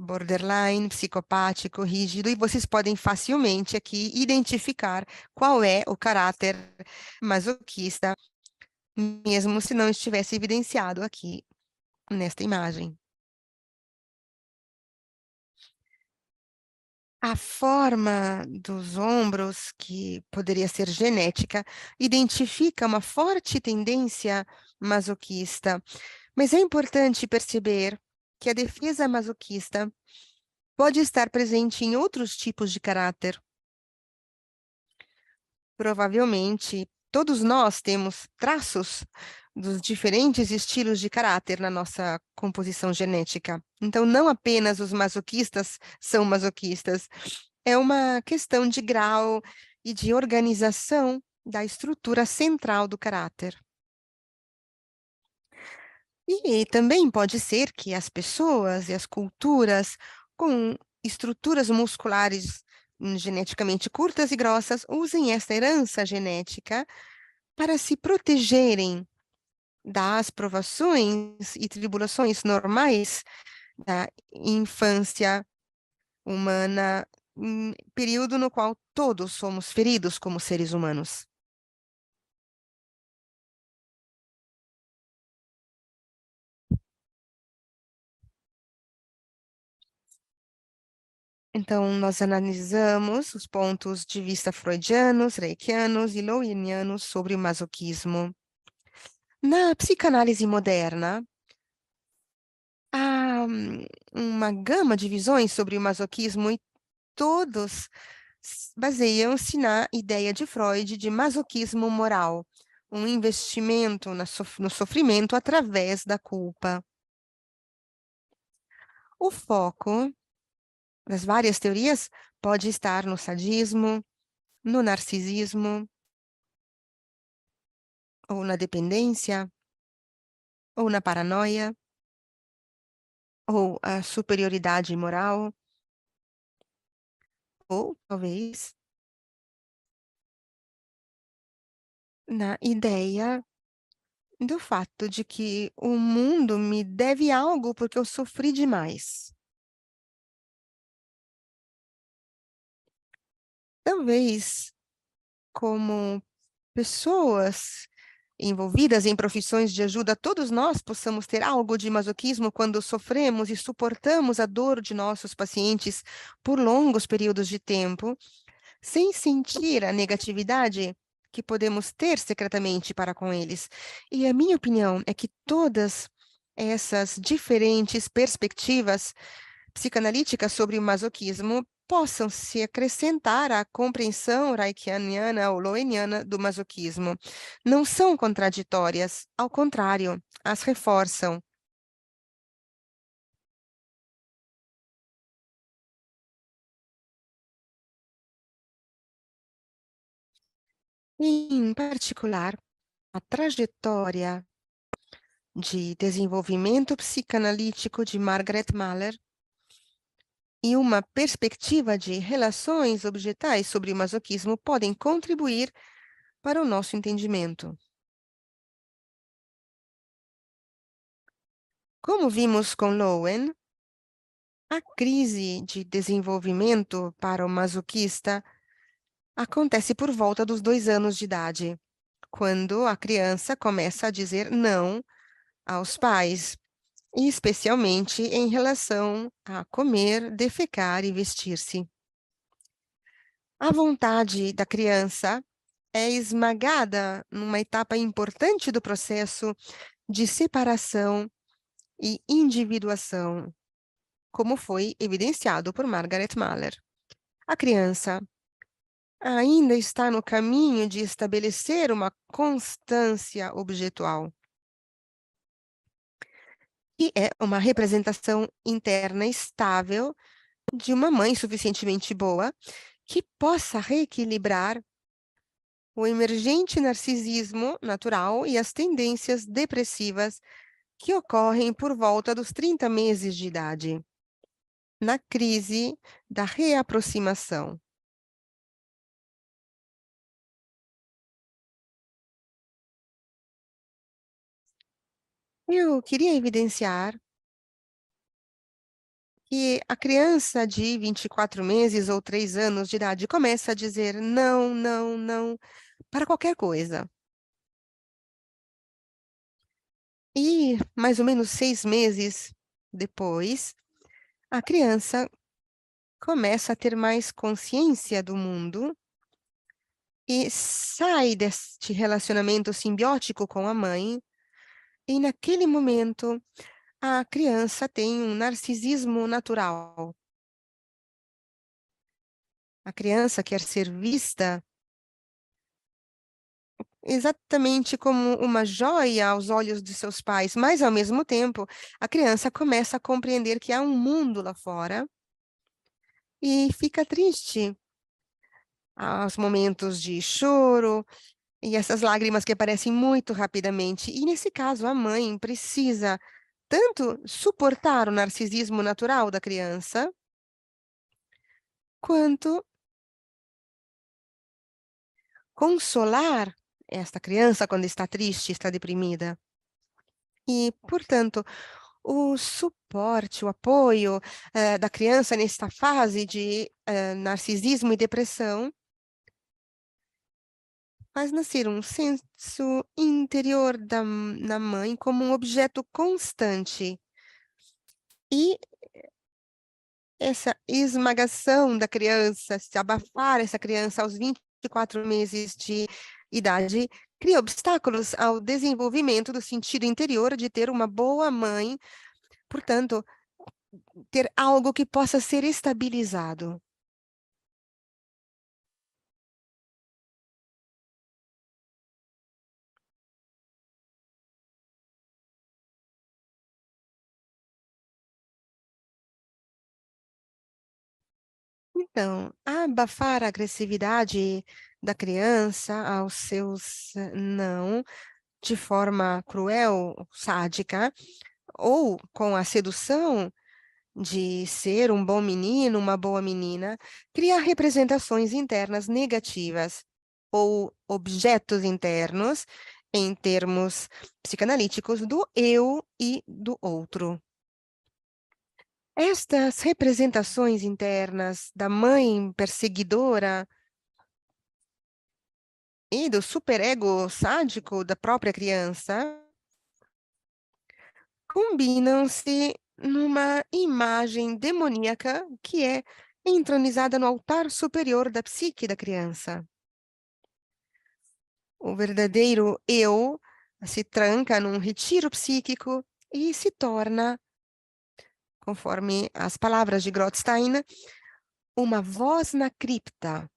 borderline, psicopático, rígido, e vocês podem facilmente aqui identificar qual é o caráter masoquista, mesmo se não estivesse evidenciado aqui nesta imagem. A forma dos ombros, que poderia ser genética, identifica uma forte tendência masoquista, mas é importante perceber que a defesa masoquista pode estar presente em outros tipos de caráter. Provavelmente, todos nós temos traços dos diferentes estilos de caráter na nossa composição genética. Então, não apenas os masoquistas são masoquistas, é uma questão de grau e de organização da estrutura central do caráter. E também pode ser que as pessoas e as culturas com estruturas musculares geneticamente curtas e grossas usem esta herança genética para se protegerem das provações e tribulações normais da infância humana, período no qual todos somos feridos como seres humanos. Então, nós analisamos os pontos de vista freudianos, reikianos e lowenianos sobre o masoquismo. Na psicanálise moderna, há uma gama de visões sobre o masoquismo e todos baseiam-se na ideia de Freud de masoquismo moral, um investimento no sofrimento através da culpa. O foco das várias teorias pode estar no sadismo, no narcisismo, ou na dependência, ou na paranoia, ou a superioridade moral, ou talvez na ideia do fato de que o mundo me deve algo porque eu sofri demais. Talvez, como pessoas envolvidas em profissões de ajuda, todos nós possamos ter algo de masoquismo quando sofremos e suportamos a dor de nossos pacientes por longos períodos de tempo, sem sentir a negatividade que podemos ter secretamente para com eles. E a minha opinião é que todas essas diferentes perspectivas psicanalíticas sobre o masoquismo possam se acrescentar à compreensão reikianiana ou loweniana do masoquismo. Não são contraditórias, ao contrário, as reforçam. Em particular, a trajetória de desenvolvimento psicanalítico de Margaret Mahler e uma perspectiva de relações objetais sobre o masoquismo podem contribuir para o nosso entendimento. Como vimos com Lowen, a crise de desenvolvimento para o masoquista acontece por volta dos 2 anos de idade, quando a criança começa a dizer não aos pais, e especialmente em relação a comer, defecar e vestir-se. A vontade da criança é esmagada numa etapa importante do processo de separação e individuação, como foi evidenciado por Margaret Mahler. A criança ainda está no caminho de estabelecer uma constância objetual, que é uma representação interna estável de uma mãe suficientemente boa que possa reequilibrar o emergente narcisismo natural e as tendências depressivas que ocorrem por volta dos 30 meses de idade, na crise da reaproximação. Eu queria evidenciar que a criança de 24 meses ou 3 anos de idade começa a dizer não, não, não, para qualquer coisa. E mais ou menos 6 meses depois, a criança começa a ter mais consciência do mundo e sai deste relacionamento simbiótico com a mãe, e naquele momento a criança tem um narcisismo natural. A criança quer ser vista exatamente como uma joia aos olhos de seus pais, mas ao mesmo tempo a criança começa a compreender que há um mundo lá fora e fica triste aos momentos de choro e essas lágrimas que aparecem muito rapidamente. E nesse caso, a mãe precisa tanto suportar o narcisismo natural da criança, quanto consolar esta criança quando está triste, está deprimida. E, portanto, o suporte, o apoio da criança nesta fase de narcisismo e depressão faz nascer um senso interior na mãe como um objeto constante. E essa esmagação da criança, se abafar essa criança aos 24 meses de idade, cria obstáculos ao desenvolvimento do sentido interior de ter uma boa mãe, portanto, ter algo que possa ser estabilizado. Então, abafar a agressividade da criança aos seus não, de forma cruel, sádica, ou com a sedução de ser um bom menino, uma boa menina, cria representações internas negativas ou objetos internos, em termos psicanalíticos, do eu e do outro. Estas representações internas da mãe perseguidora e do superego sádico da própria criança combinam-se numa imagem demoníaca que é entronizada no altar superior da psique da criança. O verdadeiro eu se tranca num retiro psíquico e se torna, conforme as palavras de Grotstein, uma voz na cripta,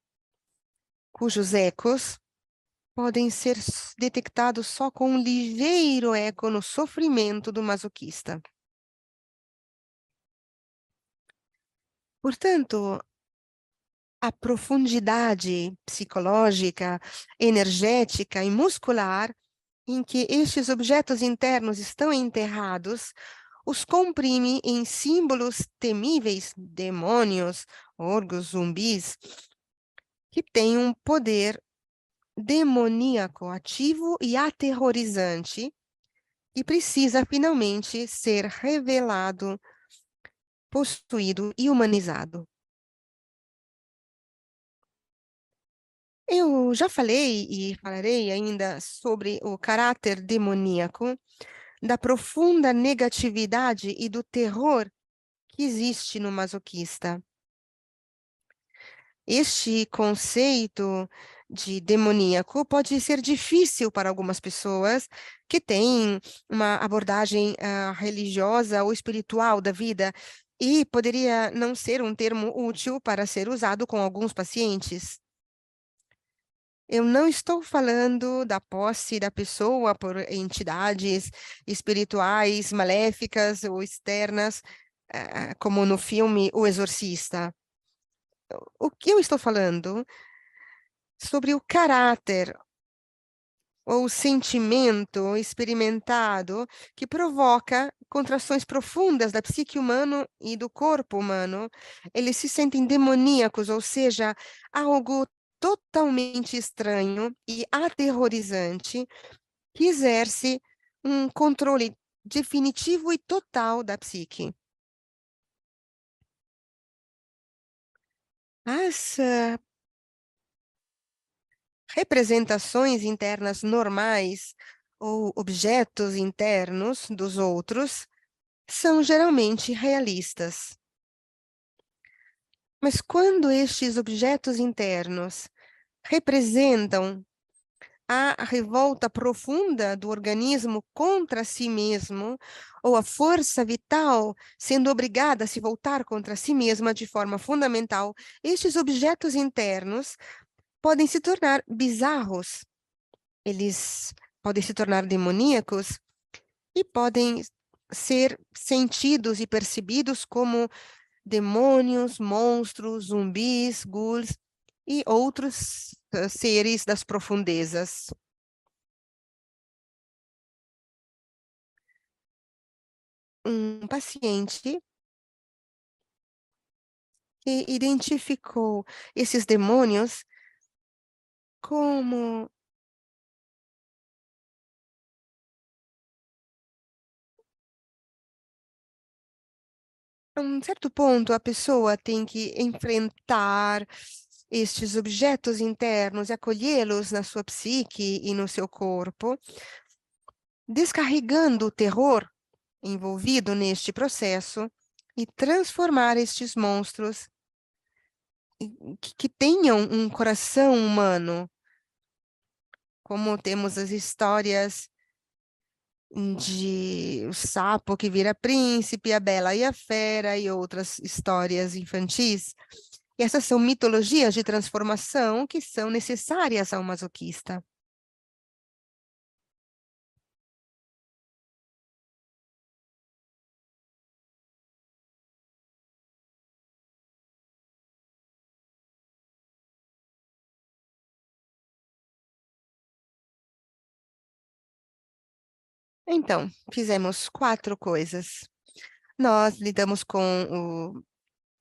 cujos ecos podem ser detectados só com um ligeiro eco no sofrimento do masoquista. Portanto, a profundidade psicológica, energética e muscular em que estes objetos internos estão enterrados os comprime em símbolos temíveis, demônios, orgos, zumbis, que têm um poder demoníaco ativo e aterrorizante, e precisa finalmente ser revelado, possuído e humanizado. Eu já falei e falarei ainda sobre o caráter demoníaco, da profunda negatividade e do terror que existe no masoquista. Este conceito de demoníaco pode ser difícil para algumas pessoas que têm uma abordagem religiosa ou espiritual da vida, e poderia não ser um termo útil para ser usado com alguns pacientes. Eu não estou falando da posse da pessoa por entidades espirituais, maléficas ou externas, como no filme O Exorcista. O que eu estou falando sobre o caráter ou sentimento experimentado que provoca contrações profundas da psique humana e do corpo humano. Eles se sentem demoníacos, ou seja, algo totalmente estranho e aterrorizante que exerce um controle definitivo e total da psique. As representações internas normais ou objetos internos dos outros são geralmente realistas. Mas quando estes objetos internos representam a revolta profunda do organismo contra si mesmo, ou a força vital sendo obrigada a se voltar contra si mesma de forma fundamental, estes objetos internos podem se tornar bizarros, eles podem se tornar demoníacos e podem ser sentidos e percebidos como demônios, monstros, zumbis, ghouls e outros seres das profundezas. Um paciente que identificou esses demônios como a um certo ponto a pessoa tem que enfrentar estes objetos internos e acolhê-los na sua psique e no seu corpo, descarregando o terror envolvido neste processo e transformar estes monstros que tenham um coração humano, como temos as histórias de o sapo que vira príncipe, a Bela e a Fera e outras histórias infantis. E essas são mitologias de transformação que são necessárias ao masoquista. Então, fizemos 4 coisas. Nós lidamos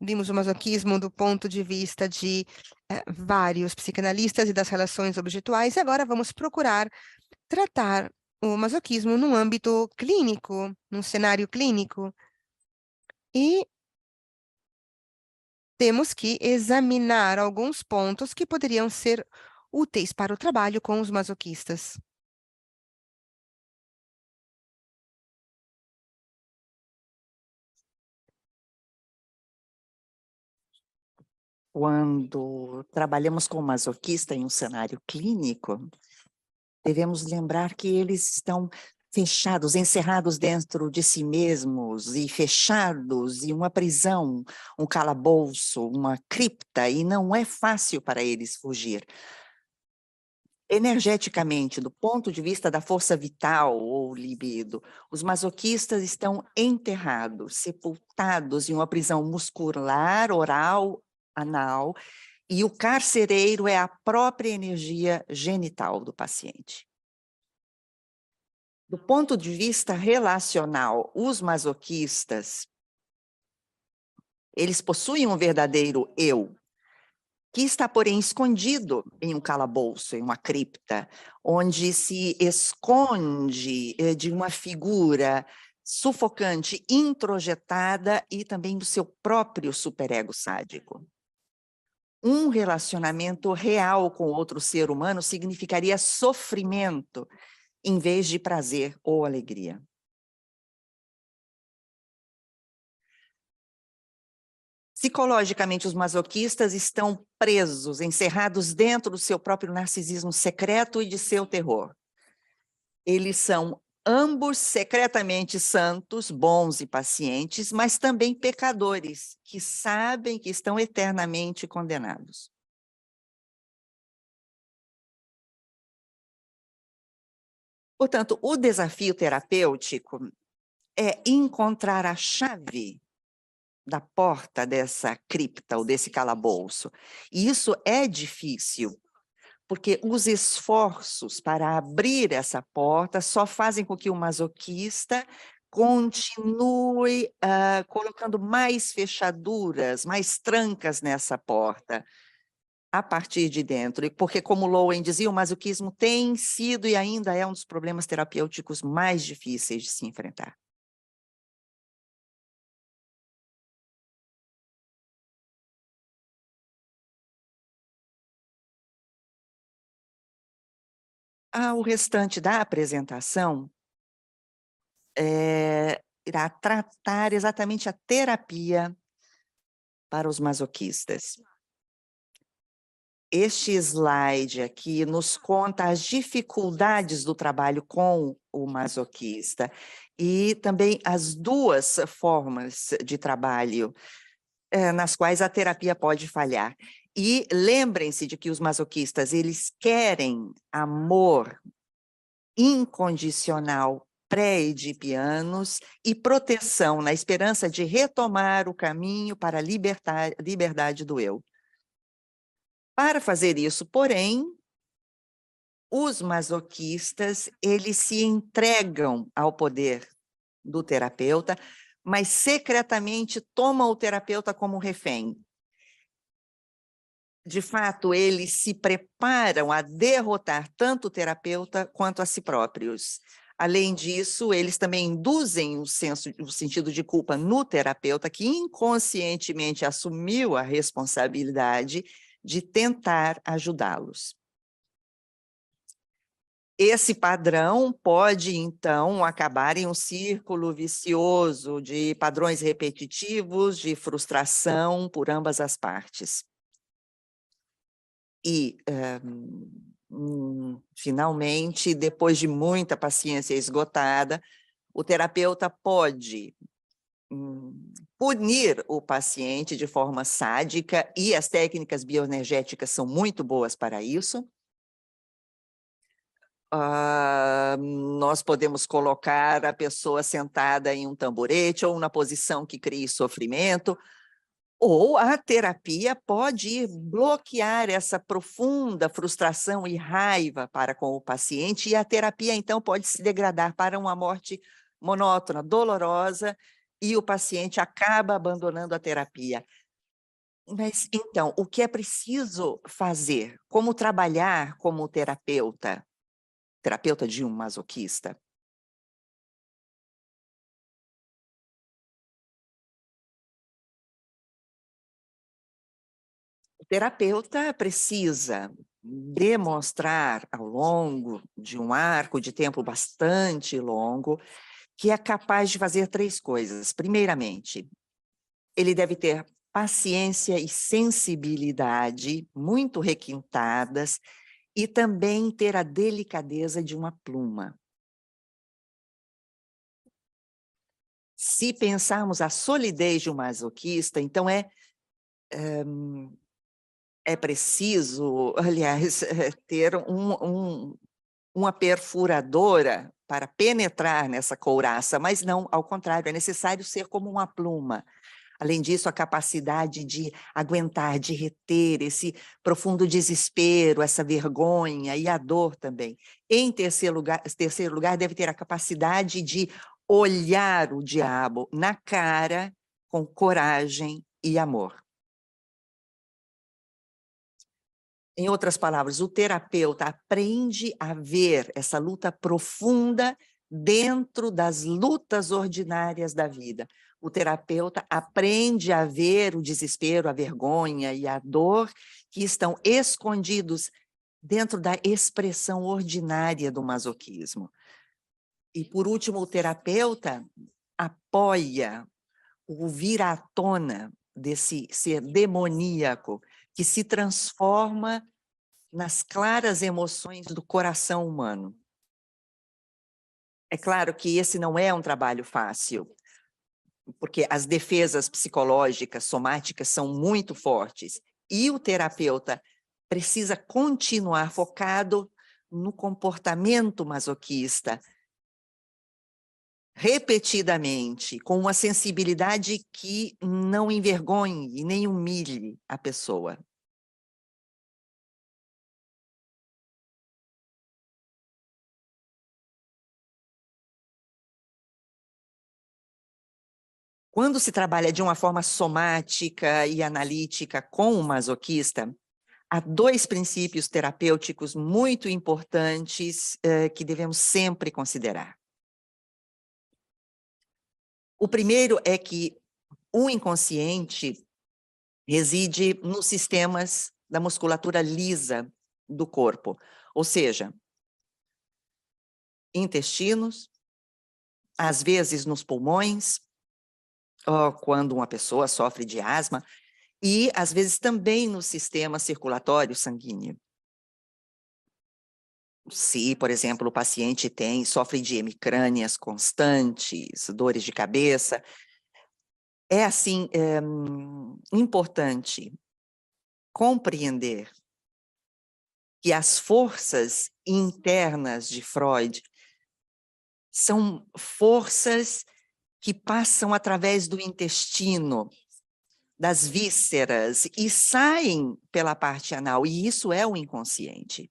vimos o masoquismo do ponto de vista de vários psicanalistas e das relações objetuais, e agora vamos procurar tratar o masoquismo num âmbito clínico, num cenário clínico. E temos que examinar alguns pontos que poderiam ser úteis para o trabalho com os masoquistas.
Quando trabalhamos com masoquista em um cenário clínico, devemos lembrar que eles estão fechados, encerrados dentro de si mesmos e fechados em uma prisão, um calabouço, uma cripta, e não é fácil para eles fugir. Energeticamente, do ponto de vista da força vital ou libido, os masoquistas estão enterrados, sepultados em uma prisão muscular, oral, anal, e o carcereiro é a própria energia genital do paciente. Do ponto de vista relacional, os masoquistas, eles possuem um verdadeiro eu, que está, porém, escondido em um calabouço, em uma cripta, onde se esconde de uma figura sufocante, introjetada e também do seu próprio superego sádico. Um relacionamento real com outro ser humano significaria sofrimento, em vez de prazer ou alegria. Psicologicamente, os masoquistas estão presos, encerrados dentro do seu próprio narcisismo secreto e de seu terror. Eles são ambos secretamente santos, bons e pacientes, mas também pecadores, que sabem que estão eternamente condenados. Portanto, o desafio terapêutico é encontrar a chave da porta dessa cripta ou desse calabouço. E isso é difícil, porque os esforços para abrir essa porta só fazem com que o masoquista continue colocando mais fechaduras, mais trancas nessa porta, a partir de dentro. E porque, como Lowen dizia, o masoquismo tem sido e ainda é um dos problemas terapêuticos mais difíceis de se enfrentar. O restante da apresentação irá tratar exatamente a terapia para os masoquistas. Este slide aqui nos conta as dificuldades do trabalho com o masoquista e também as duas formas de trabalho nas quais a terapia pode falhar. E lembrem-se de que os masoquistas, eles querem amor incondicional, pré-edipianos e proteção na esperança de retomar o caminho para a liberdade do eu. Para fazer isso, porém, os masoquistas, eles se entregam ao poder do terapeuta, mas secretamente tomam o terapeuta como refém. De fato, eles se preparam a derrotar tanto o terapeuta quanto a si próprios. Além disso, eles também induzem o sentido de culpa no terapeuta, que inconscientemente assumiu a responsabilidade de tentar ajudá-los. Esse padrão pode, então, acabar em um círculo vicioso de padrões repetitivos, de frustração por ambas as partes. E, finalmente, depois de muita paciência esgotada, o terapeuta pode punir o paciente de forma sádica, e as técnicas bioenergéticas são muito boas para isso. Nós podemos colocar a pessoa sentada em um tamborete ou na posição que crie sofrimento, ou a terapia pode bloquear essa profunda frustração e raiva para com o paciente, e a terapia, então, pode se degradar para uma morte monótona, dolorosa, e o paciente acaba abandonando a terapia. Mas, então, o que é preciso fazer? Como trabalhar como terapeuta de um masoquista? O terapeuta precisa demonstrar ao longo de um arco de tempo bastante longo que é capaz de fazer 3 coisas. Primeiramente, ele deve ter paciência e sensibilidade muito requintadas e também ter a delicadeza de uma pluma. Se pensarmos a solidez de um masoquista, então é preciso, aliás, ter uma perfuradora para penetrar nessa couraça, mas não, ao contrário, é necessário ser como uma pluma. Além disso, a capacidade de aguentar, de reter esse profundo desespero, essa vergonha e a dor também. Em terceiro lugar, deve ter a capacidade de olhar o diabo na cara com coragem e amor. Em outras palavras, o terapeuta aprende a ver essa luta profunda dentro das lutas ordinárias da vida. O terapeuta aprende a ver o desespero, a vergonha e a dor que estão escondidos dentro da expressão ordinária do masoquismo. E, por último, o terapeuta apoia o vir à tona desse ser demoníaco que se transforma nas claras emoções do coração humano. É claro que esse não é um trabalho fácil, porque as defesas psicológicas, somáticas são muito fortes, e o terapeuta precisa continuar focado no comportamento masoquista, repetidamente, com uma sensibilidade que não envergonhe e nem humilhe a pessoa. Quando se trabalha de uma forma somática e analítica com o masoquista, há 2 princípios terapêuticos muito importantes que devemos sempre considerar. O primeiro é que o inconsciente reside nos sistemas da musculatura lisa do corpo, ou seja, intestinos, às vezes nos pulmões, quando uma pessoa sofre de asma, e, às vezes, também no sistema circulatório sanguíneo. Se, por exemplo, o paciente sofre de hemicrânias constantes, dores de cabeça, é, assim, importante compreender que as forças internas de Freud são forças que passam através do intestino, das vísceras, e saem pela parte anal, e isso é o inconsciente.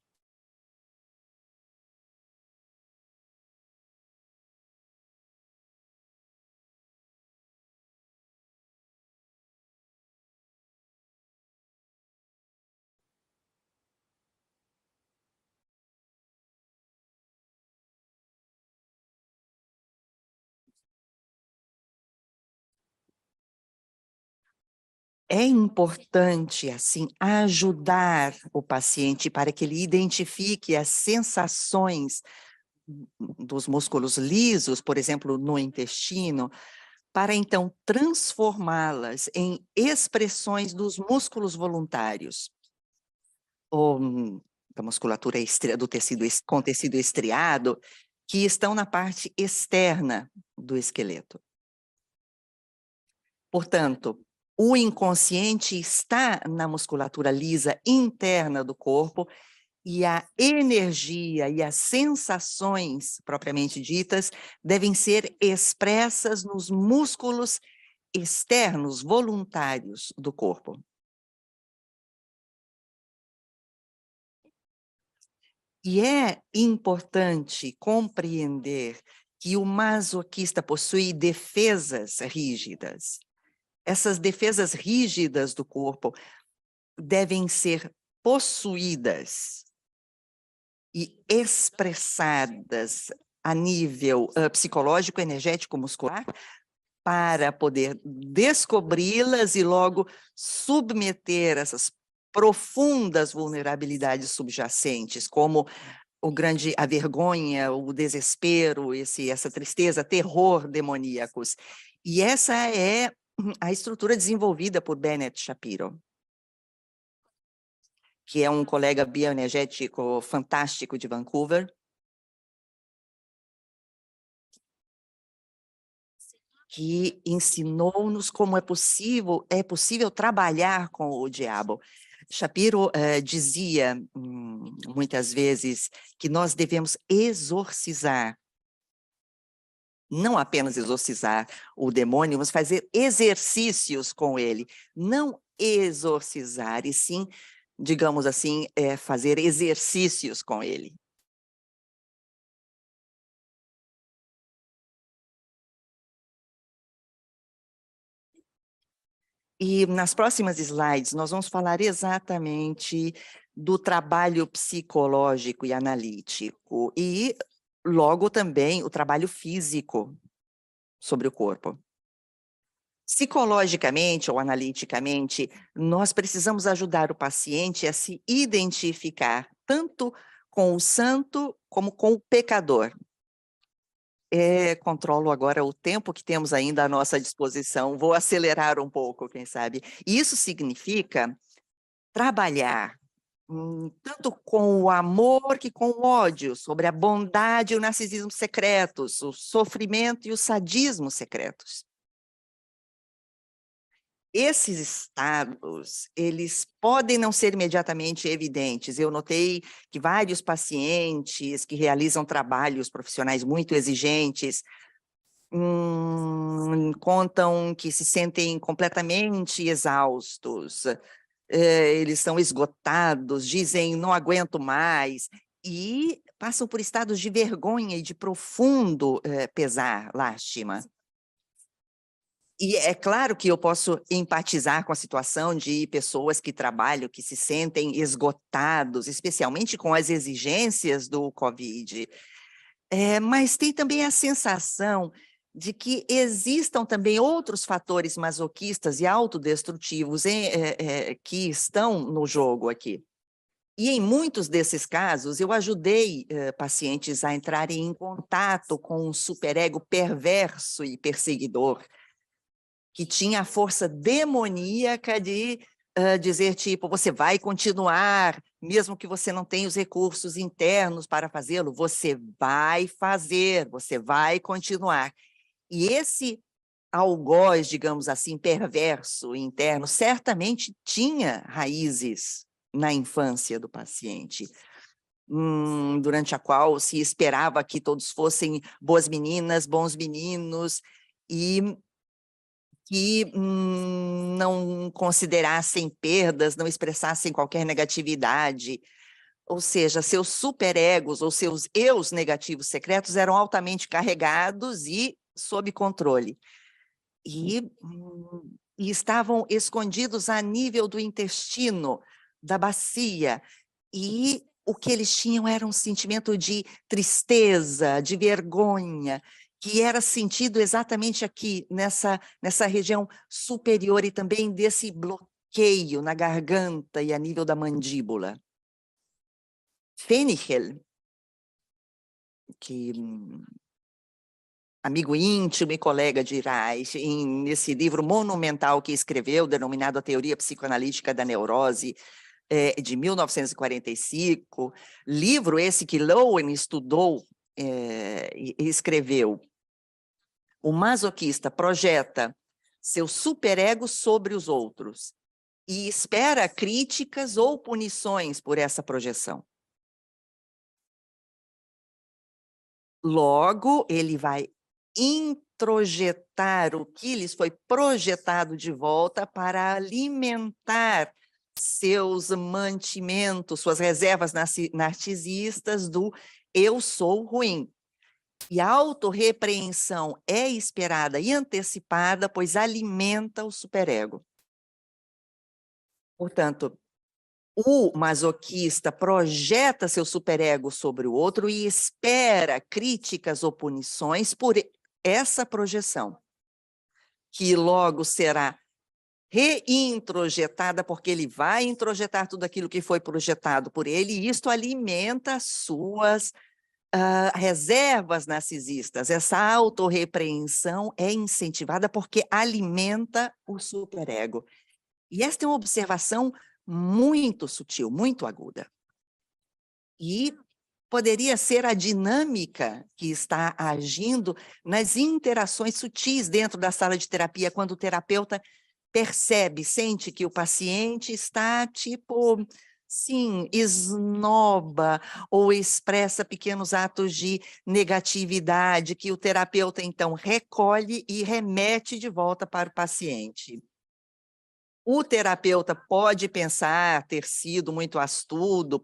É importante, assim, ajudar o paciente para que ele identifique as sensações dos músculos lisos, por exemplo, no intestino, para então transformá-las em expressões dos músculos voluntários, ou da musculatura do tecido com tecido estriado, que estão na parte externa do esqueleto. Portanto, o inconsciente está na musculatura lisa interna do corpo, e a energia e as sensações propriamente ditas devem ser expressas nos músculos externos, voluntários do corpo. E é importante compreender que o masoquista possui defesas rígidas. Essas defesas rígidas do corpo devem ser possuídas e expressadas a nível psicológico, energético, muscular, para poder descobri-las e logo submeter essas profundas vulnerabilidades subjacentes, como a vergonha, o desespero, essa tristeza, terror demoníacos. E essa é a estrutura desenvolvida por Bennett Shapiro, que é um colega bioenergético fantástico de Vancouver, que ensinou-nos como é possível trabalhar com o diabo. Shapiro dizia muitas vezes que nós devemos exorcizar, não apenas exorcizar o demônio, mas fazer exercícios com ele, não exorcizar, e sim, digamos assim, fazer exercícios com ele. E nas próximas slides nós vamos falar exatamente do trabalho psicológico e analítico e logo também o trabalho físico sobre o corpo. Psicologicamente ou analiticamente, nós precisamos ajudar o paciente a se identificar tanto com o santo como com o pecador. Controlo agora o tempo que temos ainda à nossa disposição, vou acelerar um pouco, quem sabe. Isso significa trabalhar tanto com o amor que com o ódio, sobre a bondade e o narcisismo secretos, o sofrimento e o sadismo secretos. Esses estados, eles podem não ser imediatamente evidentes. Eu notei que vários pacientes que realizam trabalhos profissionais muito exigentes contam que se sentem completamente exaustos, eles são esgotados, dizem não aguento mais, e passam por estados de vergonha e de profundo pesar, lástima. E é claro que eu posso empatizar com a situação de pessoas que trabalham, que se sentem esgotados, especialmente com as exigências do Covid. Mas tem também a sensação de que existam também outros fatores masoquistas e autodestrutivos que estão no jogo aqui. E em muitos desses casos, eu ajudei pacientes a entrarem em contato com um superego perverso e perseguidor, que tinha a força demoníaca de dizer, tipo, você vai continuar, mesmo que você não tenha os recursos internos para fazê-lo, você vai fazer, você vai continuar. E esse algoz, digamos assim, perverso interno, certamente tinha raízes na infância do paciente, durante a qual se esperava que todos fossem boas meninas, bons meninos, e que não considerassem perdas, não expressassem qualquer negatividade. Ou seja, seus superegos ou seus eus negativos secretos eram altamente carregados e sob controle. E estavam escondidos a nível do intestino, da bacia, e o que eles tinham era um sentimento de tristeza, de vergonha, que era sentido exatamente aqui, nessa região superior, e também desse bloqueio na garganta e a nível da mandíbula. Fenichel, que amigo íntimo e colega de Reich, nesse livro monumental que escreveu, denominado A Teoria Psicoanalítica da Neurose, de 1945, livro esse que Lowen estudou e escreveu. O masoquista projeta seu superego sobre os outros e espera críticas ou punições por essa projeção. Logo, ele vai introjetar o que lhes foi projetado de volta para alimentar seus mantimentos, suas reservas narcisistas do eu sou ruim. E a autorrepreensão é esperada e antecipada, pois alimenta o superego. Portanto, o masoquista projeta seu superego sobre o outro e espera críticas ou punições por essa projeção, que logo será reintrojetada, porque ele vai introjetar tudo aquilo que foi projetado por ele, e isto alimenta as suas reservas narcisistas. Essa autorrepreensão é incentivada porque alimenta o superego. E esta é uma observação muito sutil, muito aguda. E poderia ser a dinâmica que está agindo nas interações sutis dentro da sala de terapia, quando o terapeuta percebe, sente que o paciente está, tipo, sim, esnoba ou expressa pequenos atos de negatividade, que o terapeuta, então, recolhe e remete de volta para o paciente. O terapeuta pode pensar ter sido muito astuto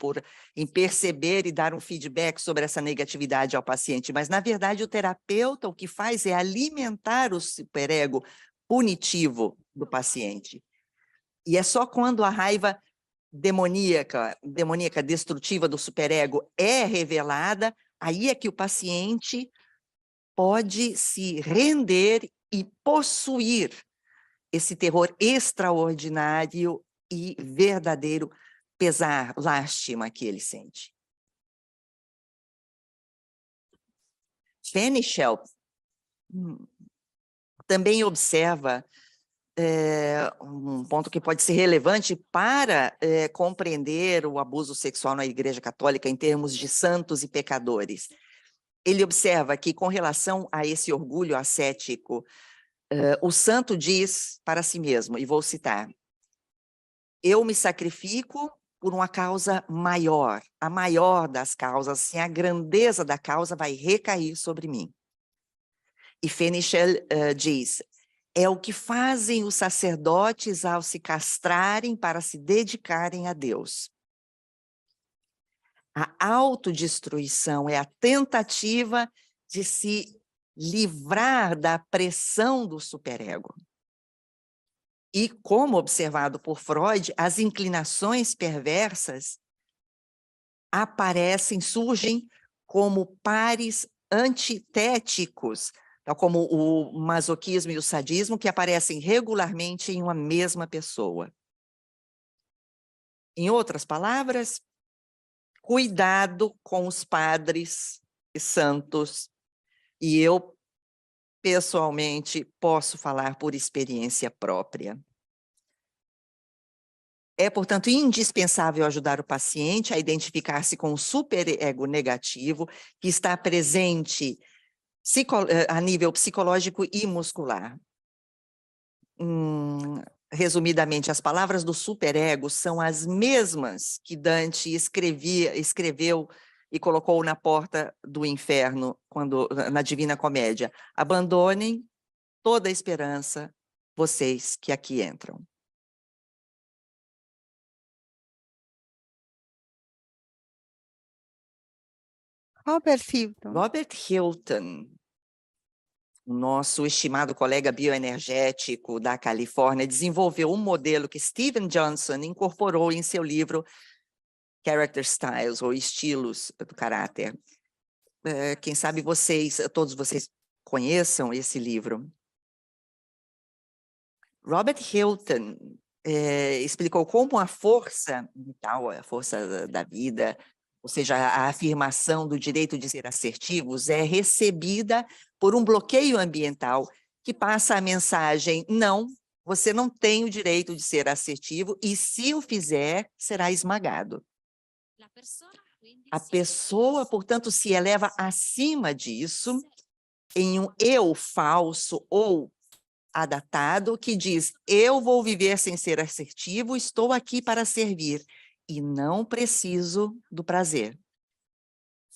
em perceber e dar um feedback sobre essa negatividade ao paciente, mas, na verdade, o terapeuta o que faz é alimentar o superego punitivo do paciente. E é só quando a raiva demoníaca, destrutiva do superego é revelada, aí é que o paciente pode se render e possuir esse terror extraordinário e verdadeiro pesar, lástima que ele sente. Fenichel também observa um ponto que pode ser relevante para compreender o abuso sexual na Igreja Católica em termos de santos e pecadores. Ele observa que, com relação a esse orgulho ascético, o santo diz para si mesmo, e vou citar: eu me sacrifico por uma causa maior, a maior das causas, assim, a grandeza da causa vai recair sobre mim. E Fenichel diz: é o que fazem os sacerdotes ao se castrarem para se dedicarem a Deus. A autodestruição é a tentativa de se livrar da pressão do superego. E, como observado por Freud, as inclinações perversas aparecem, surgem como pares antitéticos, tal como o masoquismo e o sadismo, que aparecem regularmente em uma mesma pessoa. Em outras palavras, cuidado com os padres e santos, e eu pessoalmente, posso falar por experiência própria. É, portanto, indispensável ajudar o paciente a identificar-se com o superego negativo que está presente a nível psicológico e muscular. Resumidamente, as palavras do superego são as mesmas que Dante escreveu e colocou na porta do inferno, na Divina Comédia. Abandonem toda a esperança, vocês que aqui entram.
Robert Hilton.
Robert Hilton, o nosso estimado colega bioenergético da Califórnia, desenvolveu um modelo que Steven Johnson incorporou em seu livro Character Styles, ou Estilos do Caráter. Quem sabe todos vocês conheçam esse livro. Robert Hilton explicou como a força vital, a força da vida, ou seja, a afirmação do direito de ser assertivos, é recebida por um bloqueio ambiental que passa a mensagem: não, você não tem o direito de ser assertivo e, se o fizer, será esmagado. A pessoa, portanto, se eleva acima disso em um eu falso ou adatado que diz: eu vou viver sem ser assertivo, estou aqui para servir e não preciso do prazer.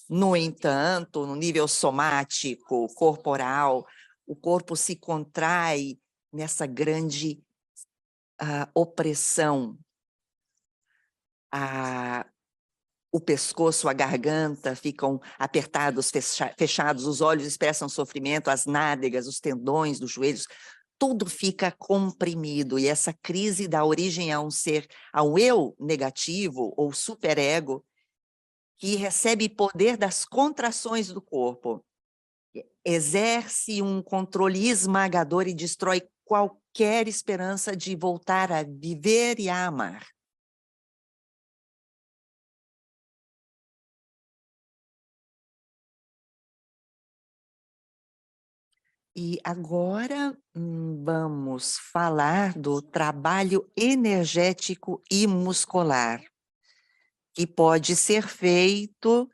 No entanto, no nível somático, corporal, o corpo se contrai nessa grande opressão. O pescoço, a garganta ficam apertados, fechados, os olhos expressam sofrimento, as nádegas, os tendões dos joelhos, tudo fica comprimido, e essa crise dá origem a um eu negativo ou superego que recebe poder das contrações do corpo, exerce um controle esmagador e destrói qualquer esperança de voltar a viver e a amar. E agora vamos falar do trabalho energético e muscular, que pode ser feito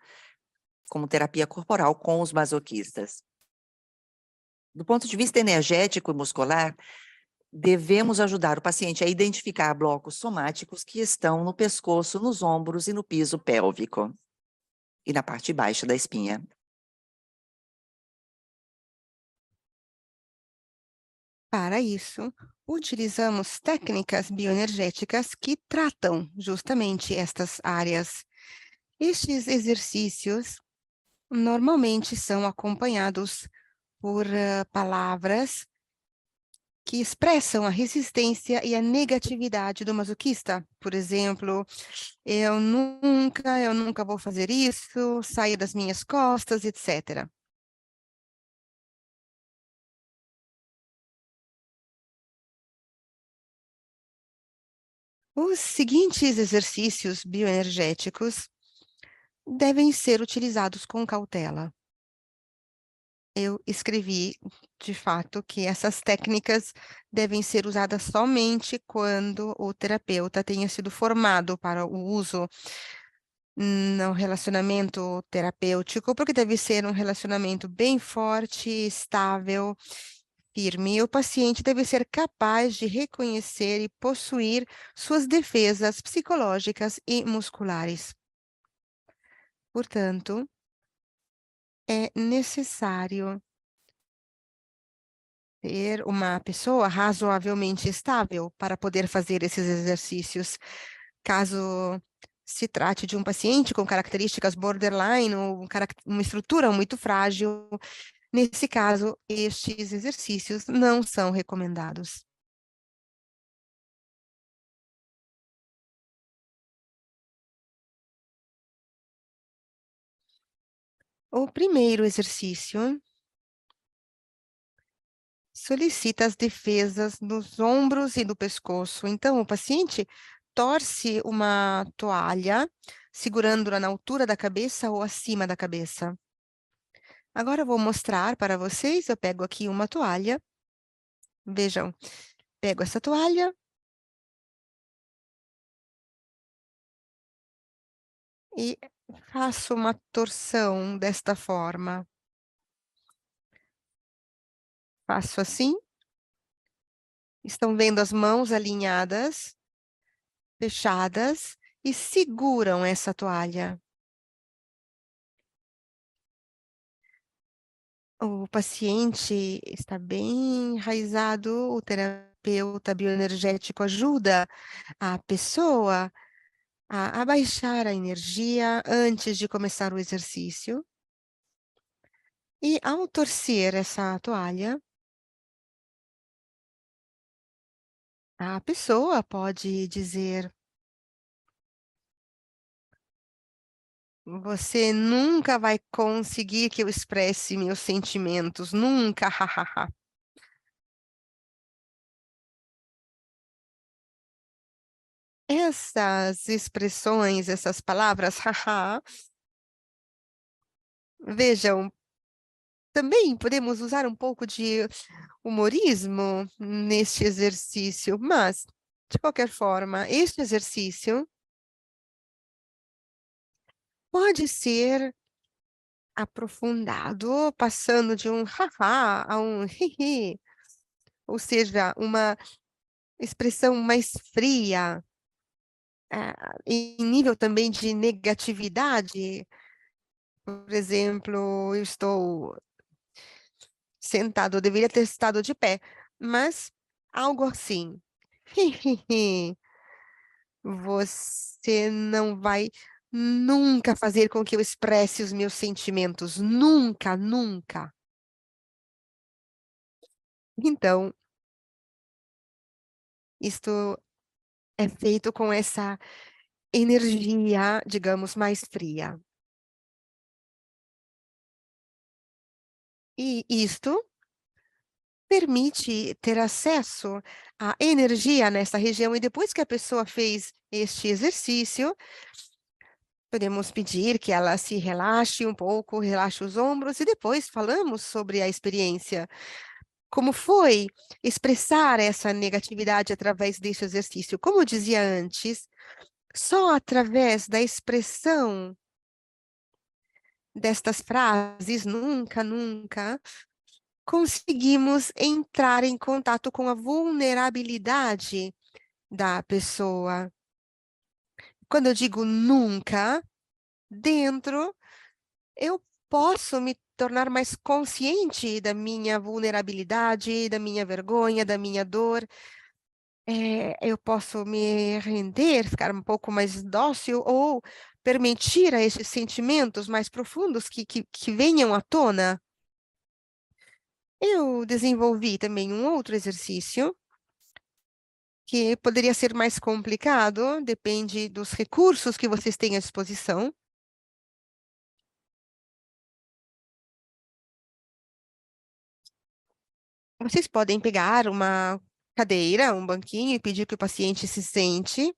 como terapia corporal com os masoquistas. Do ponto de vista energético e muscular, devemos ajudar o paciente a identificar blocos somáticos que estão no pescoço, nos ombros e no piso pélvico, e na parte baixa da espinha.
Para isso, utilizamos técnicas bioenergéticas que tratam justamente estas áreas. Estes exercícios normalmente são acompanhados por palavras que expressam a resistência e a negatividade do masoquista. Por exemplo, eu nunca vou fazer isso, saia das minhas costas, etc. Os seguintes exercícios bioenergéticos devem ser utilizados com cautela. Eu escrevi, de fato, que essas técnicas devem ser usadas somente quando o terapeuta tenha sido formado para o uso no relacionamento terapêutico, porque deve ser um relacionamento bem forte, estável, firme. E o paciente deve ser capaz de reconhecer e possuir suas defesas psicológicas e musculares. Portanto, é necessário ter uma pessoa razoavelmente estável para poder fazer esses exercícios. Caso se trate de um paciente com características borderline ou uma estrutura muito frágil, nesse caso, estes exercícios não são recomendados. O primeiro exercício solicita as defesas nos ombros e do pescoço. Então, o paciente torce uma toalha, segurando-a na altura da cabeça ou acima da cabeça. Agora eu vou mostrar para vocês, eu pego aqui uma toalha, vejam, pego essa toalha e faço uma torção desta forma. Faço assim, estão vendo as mãos alinhadas, fechadas, e seguram essa toalha. O paciente está bem enraizado, o terapeuta bioenergético ajuda a pessoa a abaixar a energia antes de começar o exercício. E ao torcer essa toalha, a pessoa pode dizer: você nunca vai conseguir que eu expresse meus sentimentos, nunca, hahaha. Essas expressões, essas palavras, haha, vejam, também podemos usar um pouco de humorismo neste exercício, mas, de qualquer forma, este exercício pode ser aprofundado, passando de um haha a um hihi, ou seja, uma expressão mais fria, em nível também de negatividade. Por exemplo, eu estou sentado, eu deveria ter estado de pé, mas algo assim. Você não vai nunca fazer com que eu expresse os meus sentimentos, nunca, nunca. Então, isto é feito com essa energia, digamos, mais fria. E isto permite ter acesso à energia nessa região. E depois que a pessoa fez este exercício, podemos pedir que ela se relaxe um pouco, relaxe os ombros, e depois falamos sobre a experiência. Como foi expressar essa negatividade através desse exercício? Como eu dizia antes, só através da expressão destas frases, nunca, nunca, conseguimos entrar em contato com a vulnerabilidade da pessoa. Quando eu digo nunca, dentro, eu posso me tornar mais consciente da minha vulnerabilidade, da minha vergonha, da minha dor. Eu posso me render, ficar um pouco mais dócil ou permitir a esses sentimentos mais profundos que venham à tona. Eu desenvolvi também um outro exercício que poderia ser mais complicado, depende dos recursos que vocês têm à disposição. Vocês podem pegar uma cadeira, um banquinho e pedir que o paciente se sente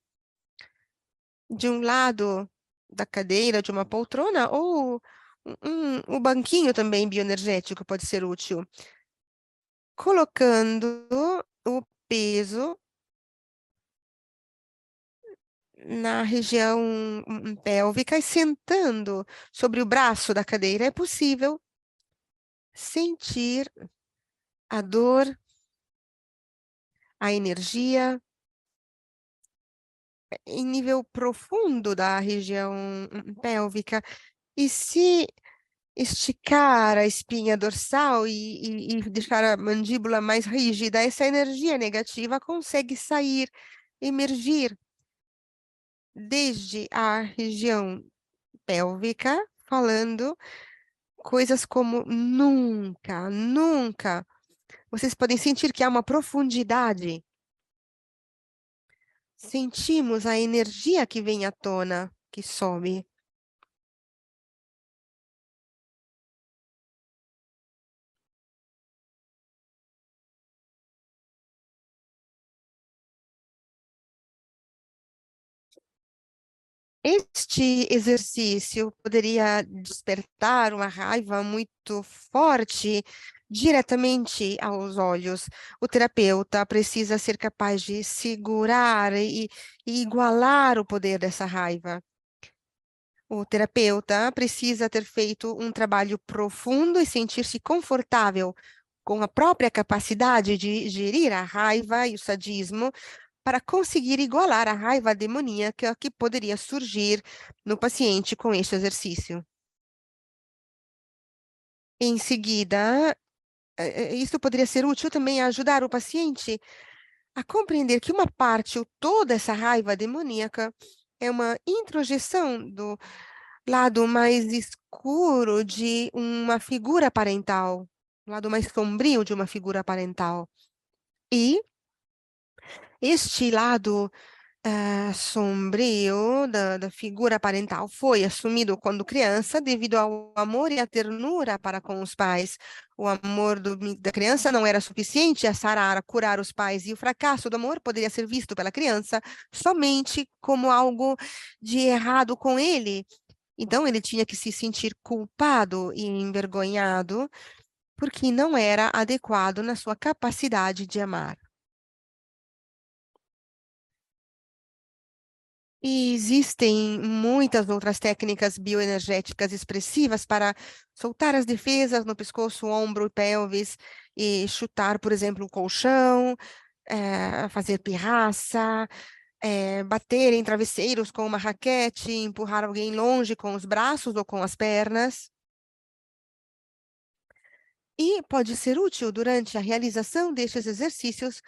de um lado da cadeira, de uma poltrona, ou o banquinho também bioenergético pode ser útil, colocando o peso na região pélvica e sentando sobre o braço da cadeira. É possível sentir a dor, a energia em nível profundo da região pélvica. E se esticar a espinha dorsal e deixar a mandíbula mais rígida, essa energia negativa consegue sair, emergir desde a região pélvica, falando coisas como nunca, nunca. Vocês podem sentir que há uma profundidade. Sentimos a energia que vem à tona, que sobe. Este exercício poderia despertar uma raiva muito forte diretamente aos olhos. O terapeuta precisa ser capaz de segurar e igualar o poder dessa raiva. O terapeuta precisa ter feito um trabalho profundo e sentir-se confortável com a própria capacidade de gerir a raiva e o sadismo para conseguir igualar a raiva demoníaca que poderia surgir no paciente com este exercício. Em seguida, isso poderia ser útil também a ajudar o paciente a compreender que uma parte ou toda essa raiva demoníaca é uma introjeção do lado mais escuro de uma figura parental, o lado mais sombrio de uma figura parental. E este lado sombrio da figura parental foi assumido quando criança devido ao amor e à ternura para com os pais. O amor da criança não era suficiente a sarar, a curar os pais, e o fracasso do amor poderia ser visto pela criança somente como algo de errado com ele. Então, ele tinha que se sentir culpado e envergonhado porque não era adequado na sua capacidade de amar. E existem muitas outras técnicas bioenergéticas expressivas para soltar as defesas no pescoço, ombro e pelvis, e chutar, por exemplo, o colchão, fazer pirraça, bater em travesseiros com uma raquete, empurrar alguém longe com os braços ou com as pernas. E pode ser útil durante a realização destes exercícios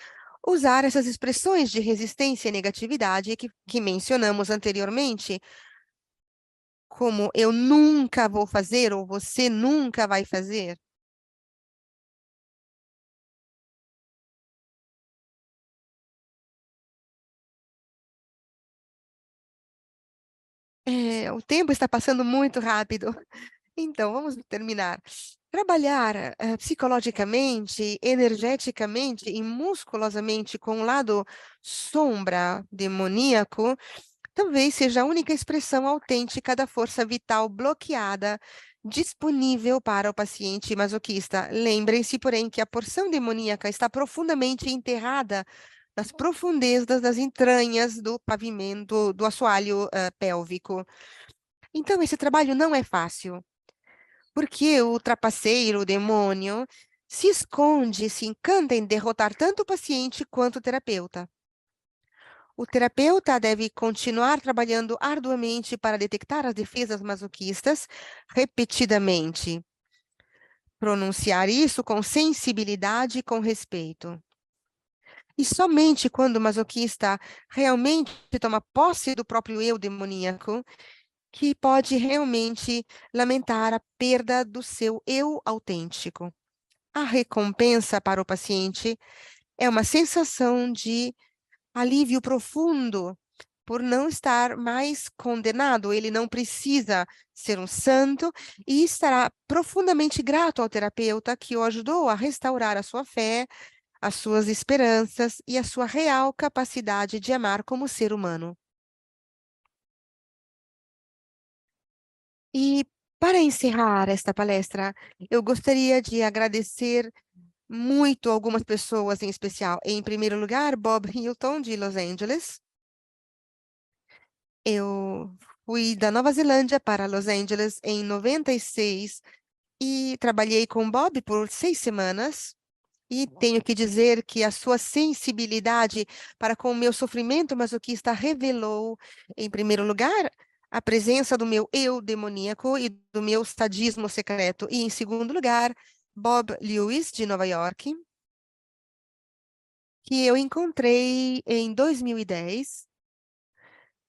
usar essas expressões de resistência e negatividade que mencionamos anteriormente, como eu nunca vou fazer ou você nunca vai fazer. O tempo está passando muito rápido. Então, vamos terminar. Trabalhar psicologicamente, energeticamente e musculosamente com o lado sombra demoníaco talvez seja a única expressão autêntica da força vital bloqueada disponível para o paciente masoquista. Lembrem-se, porém, que a porção demoníaca está profundamente enterrada nas profundezas das entranhas do pavimento, do assoalho pélvico. Então, esse trabalho não é fácil, porque o trapaceiro, o demônio, se esconde, se encanta em derrotar tanto o paciente quanto o terapeuta. O terapeuta deve continuar trabalhando arduamente para detectar as defesas masoquistas repetidamente. Pronunciar isso com sensibilidade e com respeito. E somente quando o masoquista realmente toma posse do próprio eu demoníaco, que pode realmente lamentar a perda do seu eu autêntico. A recompensa para o paciente é uma sensação de alívio profundo por não estar mais condenado. Ele não precisa ser um santo e estará profundamente grato ao terapeuta que o ajudou a restaurar a sua fé, as suas esperanças e a sua real capacidade de amar como ser humano. E para encerrar esta palestra, eu gostaria de agradecer muito algumas pessoas em especial. Em primeiro lugar, Bob Hilton, de Los Angeles. Eu fui da Nova Zelândia para Los Angeles em 96 e trabalhei com Bob por 6 semanas. E tenho que dizer que a sua sensibilidade para com o meu sofrimento masoquista revelou, em primeiro lugar, a presença do meu eu demoníaco e do meu sadismo secreto. E, em segundo lugar, Bob Lewis, de Nova York, que eu encontrei em 2010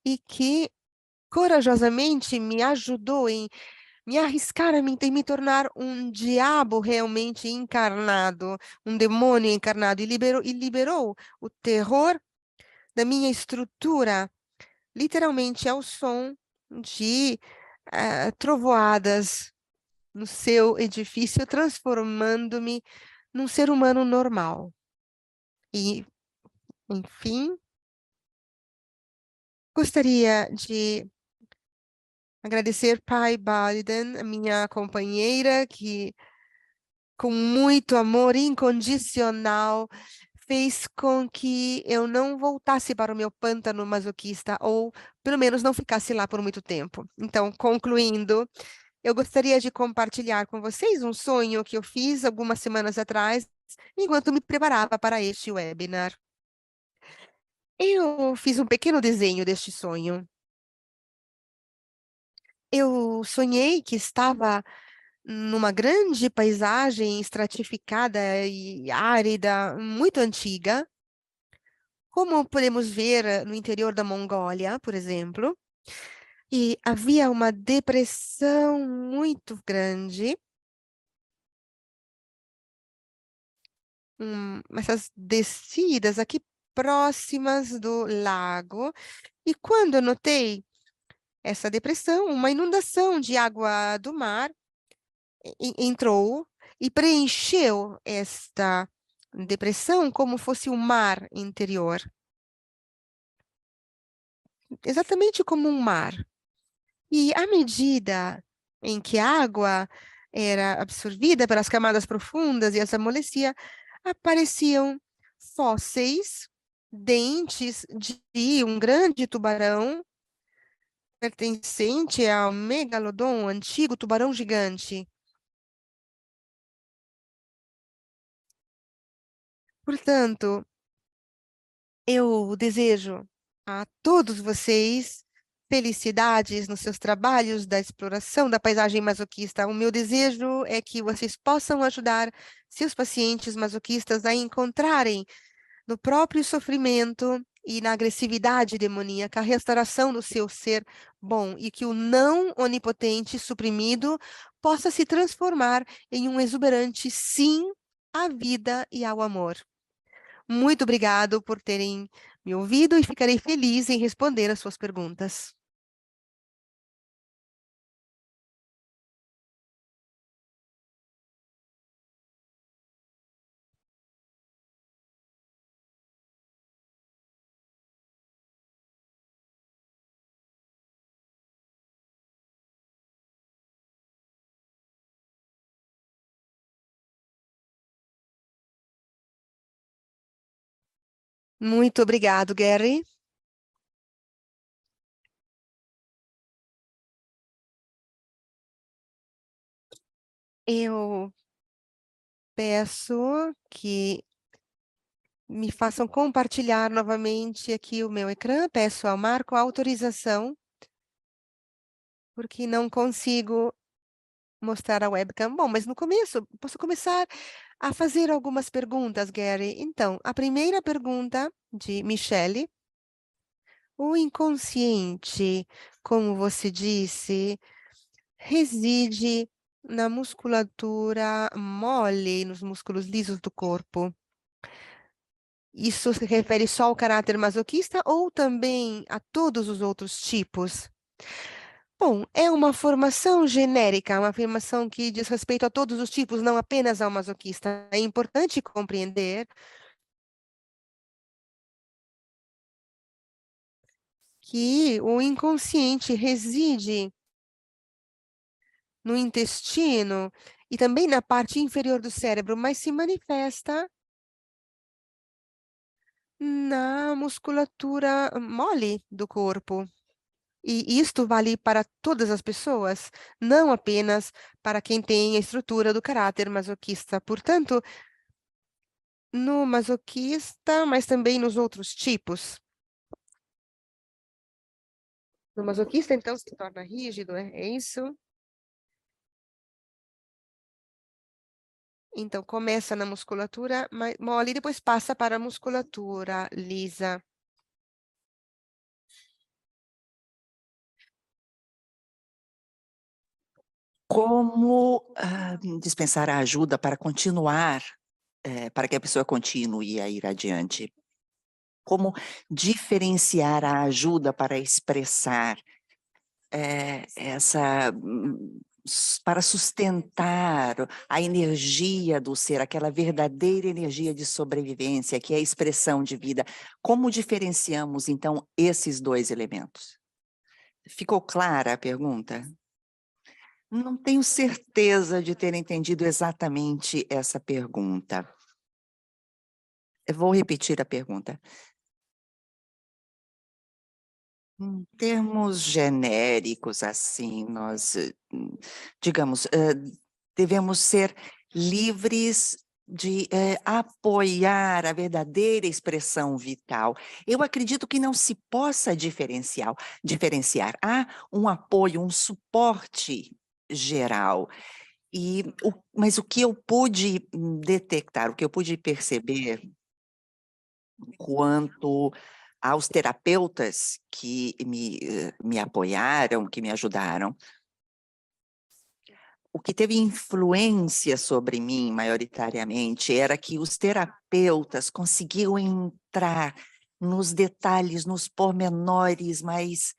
e que corajosamente me ajudou em me arriscar em me tornar um diabo realmente encarnado, um demônio encarnado, e liberou o terror da minha estrutura, literalmente ao som de trovoadas no seu edifício, transformando-me num ser humano normal. E, enfim, gostaria de Agradecer Pai Biden, minha companheira, que com muito amor incondicional fez com que eu não voltasse para o meu pântano masoquista, ou pelo menos não ficasse lá por muito tempo. Então, concluindo, eu gostaria de compartilhar com vocês um sonho que eu fiz algumas semanas atrás, enquanto me preparava para este webinar. Eu fiz um pequeno desenho deste sonho. Eu sonhei que estava numa grande paisagem estratificada e árida, muito antiga, como podemos ver no interior da Mongólia, por exemplo, e havia uma depressão muito grande, essas descidas aqui próximas do lago, e quando eu notei essa depressão, uma inundação de água do mar entrou e preencheu esta depressão como fosse um mar interior. Exatamente como um mar. E à medida em que a água era absorvida pelas camadas profundas e as amolecia, apareciam fósseis, dentes de um grande tubarão pertencente ao megalodon, um antigo tubarão gigante. Portanto, eu desejo a todos vocês felicidades nos seus trabalhos da exploração da paisagem masoquista. O meu desejo é que vocês possam ajudar seus pacientes masoquistas a encontrarem no próprio sofrimento e na agressividade demoníaca a restauração do seu ser bom, e que o não onipotente suprimido possa se transformar em um exuberante sim à vida e ao amor. Muito obrigado por terem me ouvido e ficarei feliz em responder as suas perguntas. Muito obrigado, Gary. Eu peço que me façam compartilhar novamente aqui o meu ecrã. Peço ao Marco autorização, porque não consigo mostrar a webcam. Bom, mas no começo, posso começar a fazer algumas perguntas, Gary. Então, a primeira pergunta de Michele. O inconsciente, como você disse, reside na musculatura mole, nos músculos lisos do corpo. Isso se refere só ao caráter masoquista ou também a todos os outros tipos? Bom, é uma formação genérica, uma afirmação que diz respeito a todos os tipos, não apenas ao masoquista. É importante compreender que o inconsciente reside no intestino e também na parte inferior do cérebro, mas se manifesta na musculatura mole do corpo. E isto vale para todas as pessoas, não apenas para quem tem a estrutura do caráter masoquista. Portanto, no masoquista, mas também nos outros tipos. No masoquista, então, se torna rígido, é isso? Então, começa na musculatura mole e depois passa para a musculatura lisa.
Como dispensar a ajuda para continuar, para que a pessoa continue a ir adiante? Como diferenciar a ajuda para expressar para sustentar a energia do ser, aquela verdadeira energia de sobrevivência, que é a expressão de vida? Como diferenciamos, então, esses dois elementos? Ficou clara a pergunta? Não tenho certeza de ter entendido exatamente essa pergunta. Eu vou repetir a pergunta. Em termos genéricos, assim, nós, digamos, devemos ser livres de apoiar a verdadeira expressão vital. Eu acredito que não se possa diferenciar. Há um apoio, um suporte geral. Mas o que eu pude detectar, o que eu pude perceber quanto aos terapeutas que me apoiaram, que me ajudaram, o que teve influência sobre mim, maioritariamente, era que os terapeutas conseguiam entrar nos detalhes, nos pormenores mais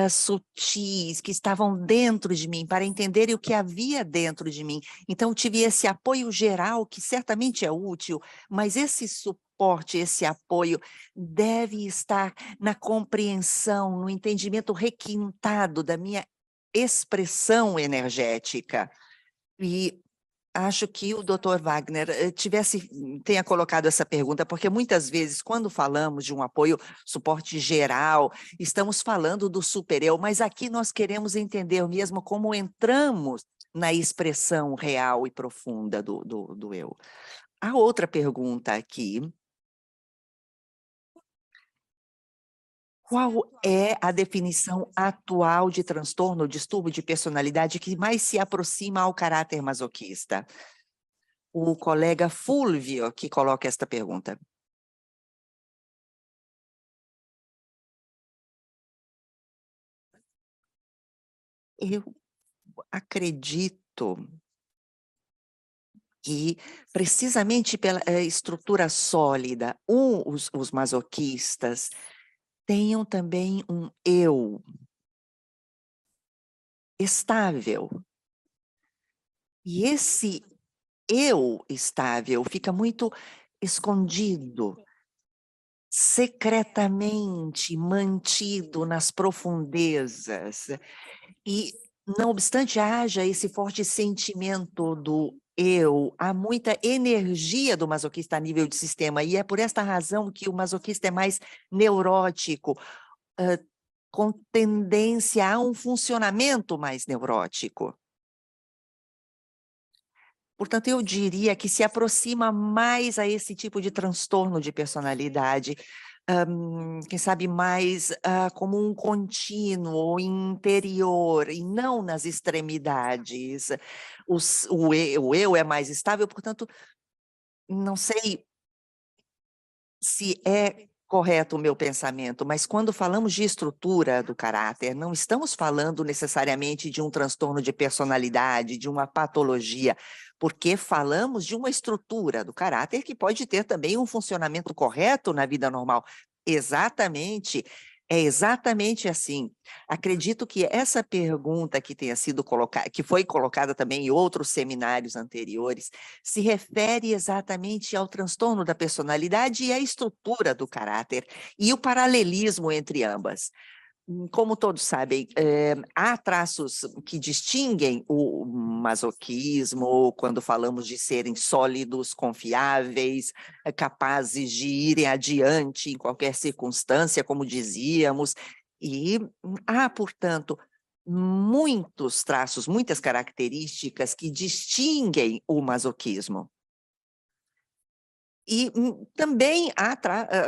sutis, que estavam dentro de mim, para entenderem o que havia dentro de mim. Então, tive esse apoio geral, que certamente é útil, mas esse suporte, esse apoio deve estar na compreensão, no entendimento requintado da minha expressão energética. E acho que o Dr. Wagner tenha colocado essa pergunta, porque muitas vezes, quando falamos de um apoio, suporte geral, estamos falando do super-eu, mas aqui nós queremos entender mesmo como entramos na expressão real e profunda do eu. A outra pergunta aqui: qual é a definição atual de transtorno ou distúrbio de personalidade que mais se aproxima ao caráter masoquista? O colega Fulvio que coloca esta pergunta. Eu acredito que, precisamente pela estrutura sólida, os masoquistas tenham também um eu estável. E esse eu estável fica muito escondido, secretamente mantido nas profundezas. E, não obstante haja esse forte sentimento do eu, há muita energia do masoquista a nível de sistema, e é por esta razão que o masoquista é mais neurótico, com tendência a um funcionamento mais neurótico. Portanto, eu diria que se aproxima mais a esse tipo de transtorno de personalidade, quem sabe mais como um contínuo interior, e não nas extremidades. O eu é mais estável, portanto, não sei se é correto o meu pensamento, mas quando falamos de estrutura do caráter, não estamos falando necessariamente de um transtorno de personalidade, de uma patologia, porque falamos de uma estrutura do caráter que pode ter também um funcionamento correto na vida normal. Exatamente, é exatamente assim. Acredito que essa pergunta que tenha sido colocada, que foi colocada também em outros seminários anteriores, se refere exatamente ao transtorno da personalidade e à estrutura do caráter, e o paralelismo entre ambas. Como todos sabem, há traços que distinguem o masoquismo, quando falamos de serem sólidos, confiáveis, capazes de irem adiante em qualquer circunstância, como dizíamos, e há, portanto, muitos traços, muitas características que distinguem o masoquismo. E também há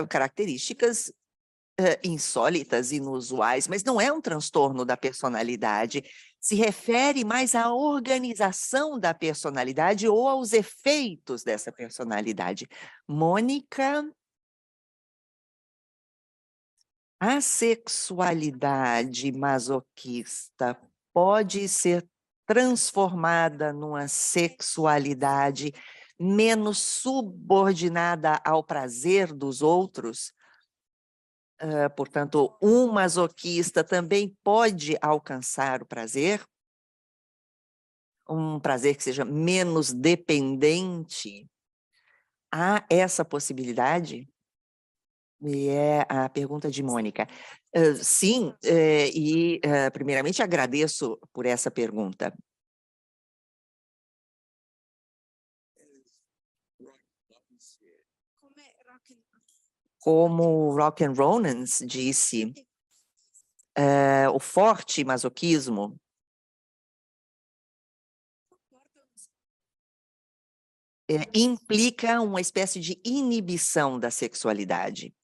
características insólitas, inusuais, mas não é um transtorno da personalidade, se refere mais à organização da personalidade ou aos efeitos dessa personalidade. Mônica, a sexualidade masoquista pode ser transformada numa sexualidade menos subordinada ao prazer dos outros? Portanto, um masoquista também pode alcançar o prazer, um prazer que seja menos dependente. Há essa possibilidade? E é a pergunta de Mônica. Sim, primeiramente agradeço por essa pergunta. Como Rock and Ronans disse, o forte masoquismo implica uma espécie de inibição da sexualidade.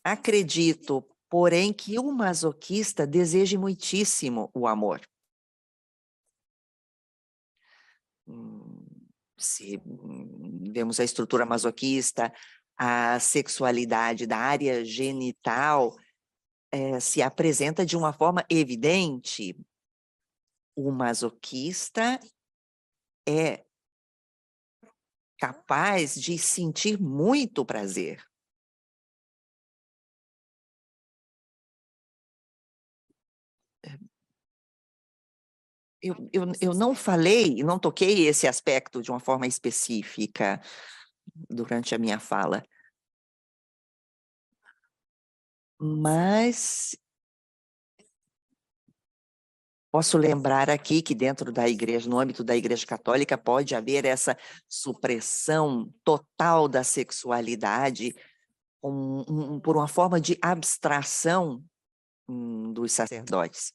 Acredito, porém, que o masoquista deseje muitíssimo o amor. Se vemos a estrutura masoquista, a sexualidade da área genital se apresenta de uma forma evidente. O masoquista é capaz de sentir muito prazer. Eu não falei, não toquei esse aspecto de uma forma específica durante a minha fala. Mas posso lembrar aqui que dentro da igreja, no âmbito da Igreja Católica, pode haver essa supressão total da sexualidade por uma forma de abstração dos sacerdotes.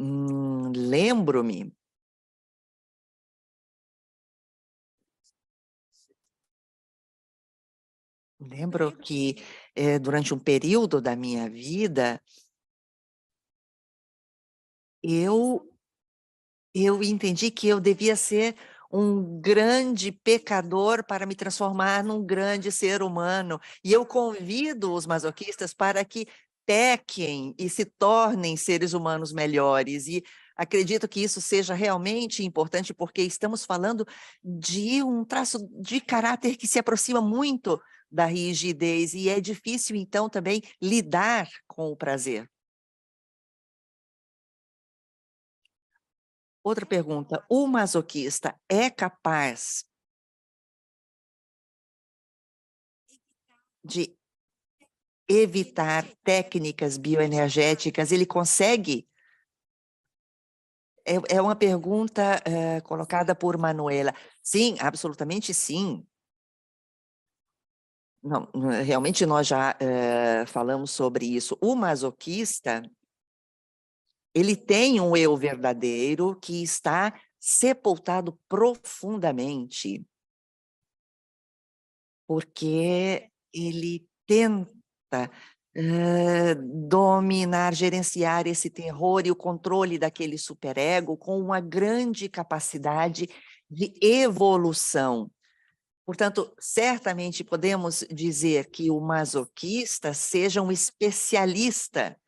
Lembro-me que durante um período da minha vida eu entendi que eu devia ser um grande pecador para me transformar num grande ser humano. E eu convido os masoquistas para que pequem e se tornem seres humanos melhores. E acredito que isso seja realmente importante, porque estamos falando de um traço de caráter que se aproxima muito da rigidez, e é difícil, então, também lidar com o prazer. Outra pergunta, o masoquista é capaz de evitar técnicas bioenergéticas? Ele consegue? É uma pergunta colocada por Manuela. Sim, absolutamente sim. Não, realmente nós já falamos sobre isso. O masoquista, ele tem um eu verdadeiro que está sepultado profundamente, porque ele tenta dominar, gerenciar esse terror e o controle daquele superego com uma grande capacidade de evolução. Portanto, certamente podemos dizer que o masoquista seja um especialista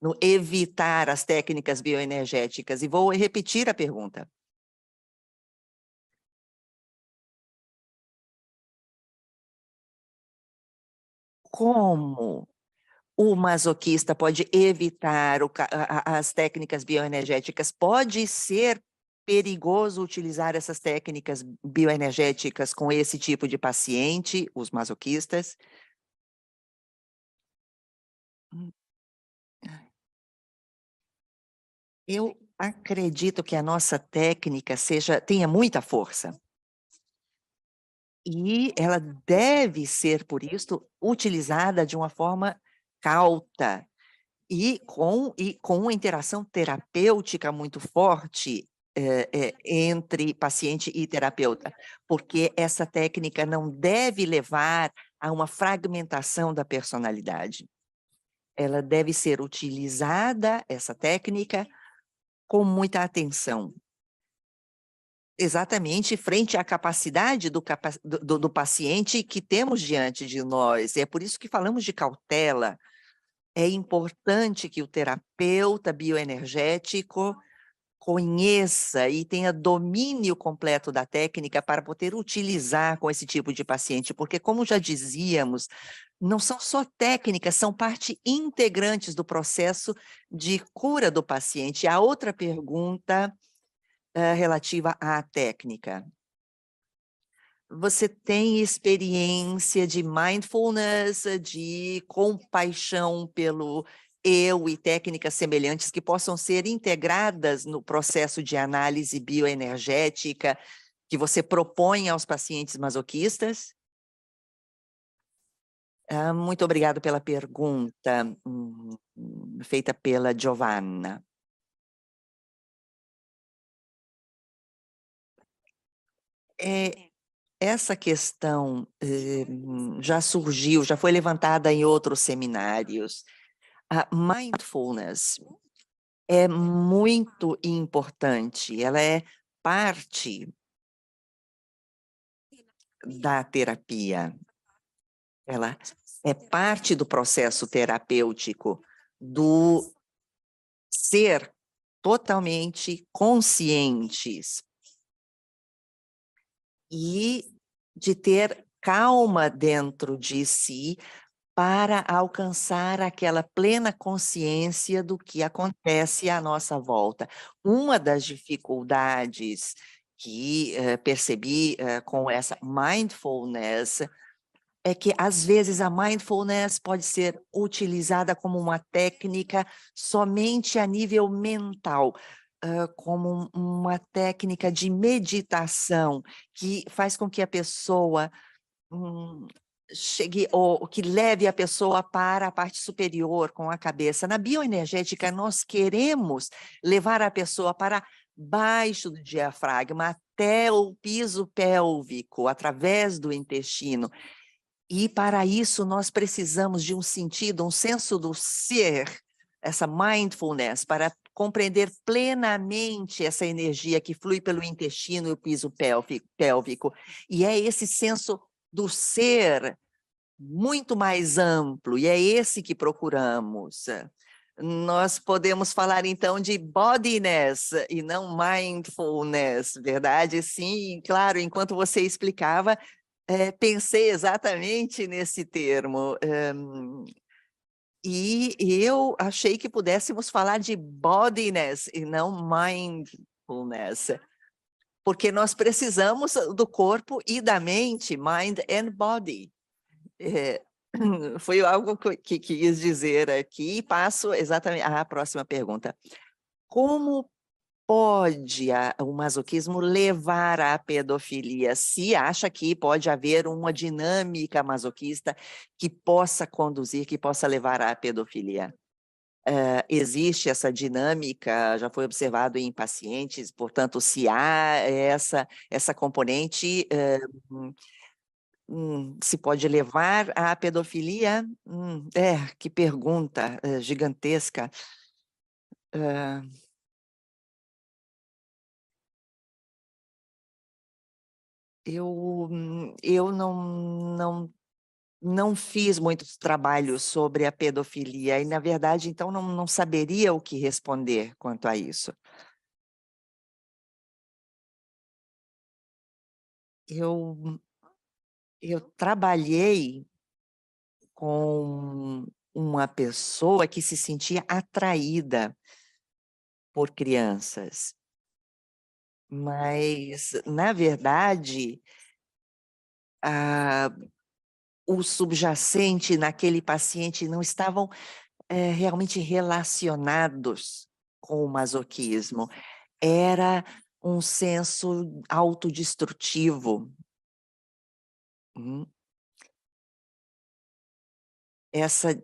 no evitar as técnicas bioenergéticas. E vou repetir a pergunta. Como o masoquista pode evitar as técnicas bioenergéticas? Pode ser perigoso utilizar essas técnicas bioenergéticas com esse tipo de paciente, os masoquistas? Eu acredito que a nossa técnica tenha muita força. E ela deve ser, por isso, utilizada de uma forma cauta e com uma interação terapêutica muito forte entre paciente e terapeuta, porque essa técnica não deve levar a uma fragmentação da personalidade. Ela deve ser utilizada, essa técnica, com muita atenção. Exatamente, frente à capacidade do paciente que temos diante de nós. É por isso que falamos de cautela. É importante que o terapeuta bioenergético conheça e tenha domínio completo da técnica para poder utilizar com esse tipo de paciente, porque, como já dizíamos, não são só técnicas, são parte integrantes do processo de cura do paciente. A outra pergunta relativa à técnica. você tem experiência de mindfulness, de compaixão pelo eu e técnicas semelhantes que possam ser integradas no processo de análise bioenergética que você propõe aos pacientes masoquistas? Muito obrigado pela pergunta feita pela Giovanna. Essa questão já surgiu, já foi levantada em outros seminários. A mindfulness é muito importante, ela é parte da terapia, ela é parte do processo terapêutico, do ser totalmente conscientes e de ter calma dentro de si para alcançar aquela plena consciência do que acontece à nossa volta. Uma das dificuldades que percebi com essa mindfulness é que, às vezes, a mindfulness pode ser utilizada como uma técnica somente a nível mental, como uma técnica de meditação, que faz com que a pessoa chegue, ou que leve a pessoa para a parte superior com a cabeça. Na bioenergética, nós queremos levar a pessoa para baixo do diafragma, até o piso pélvico, através do intestino. E para isso nós precisamos de um sentido, um senso do ser, essa mindfulness, para compreender plenamente essa energia que flui pelo intestino e o piso pélvico. E é esse senso do ser muito mais amplo, e é esse que procuramos. Nós podemos falar, então, de bodiness e não mindfulness, verdade? Sim, claro, enquanto você explicava, pensei exatamente nesse termo. E eu achei que pudéssemos falar de bodiness e não mindfulness, porque nós precisamos do corpo e da mente, mind and body. Foi algo que quis dizer aqui, e passo exatamente à próxima pergunta. Como pode o masoquismo levar à pedofilia? Se acha que pode haver uma dinâmica masoquista que possa conduzir, que possa levar à pedofilia? Existe essa dinâmica, já foi observado em pacientes, portanto, se há essa componente, se pode levar à pedofilia? Que pergunta gigantesca. Eu não fiz muitos trabalhos sobre a pedofilia e, na verdade, então não saberia o que responder quanto a isso. Eu trabalhei com uma pessoa que se sentia atraída por crianças, mas, na verdade, o subjacente naquele paciente não estavam realmente relacionados com o masoquismo. Era um senso autodestrutivo. Essa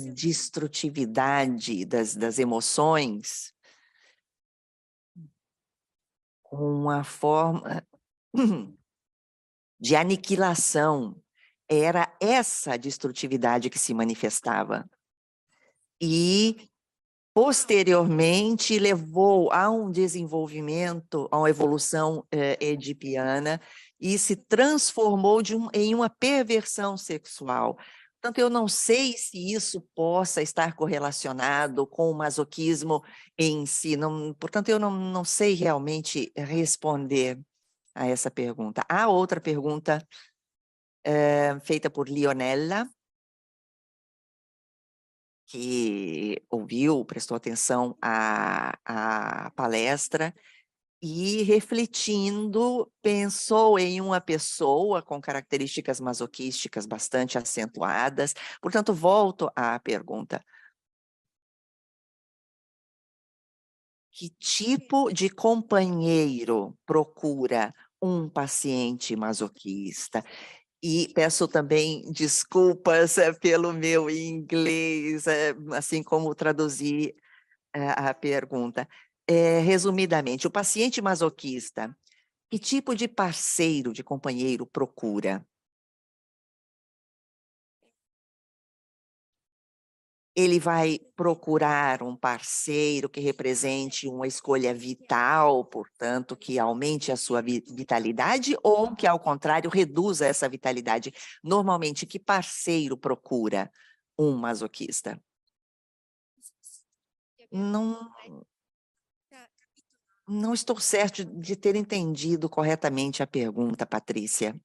destrutividade das emoções, uma forma de aniquilação, era essa destrutividade que se manifestava. E, posteriormente, levou a um desenvolvimento, a uma evolução edipiana, e se transformou em uma perversão sexual. Portanto, eu não sei se isso possa estar correlacionado com o masoquismo em si. Portanto, eu não sei realmente responder a essa pergunta. Há outra pergunta feita por Leonella, que ouviu, prestou atenção à palestra e, refletindo, pensou em uma pessoa com características masoquísticas bastante acentuadas. Portanto, volto à pergunta. Que tipo de companheiro procura um paciente masoquista? E peço também desculpas pelo meu inglês, assim como traduzir a pergunta. Resumidamente, o paciente masoquista, que tipo de parceiro, de companheiro procura? Ele vai procurar um parceiro que represente uma escolha vital, portanto, que aumente a sua vitalidade, ou que, ao contrário, reduza essa vitalidade? Normalmente, que parceiro procura um masoquista? Não estou certo de ter entendido corretamente a pergunta, Patrícia.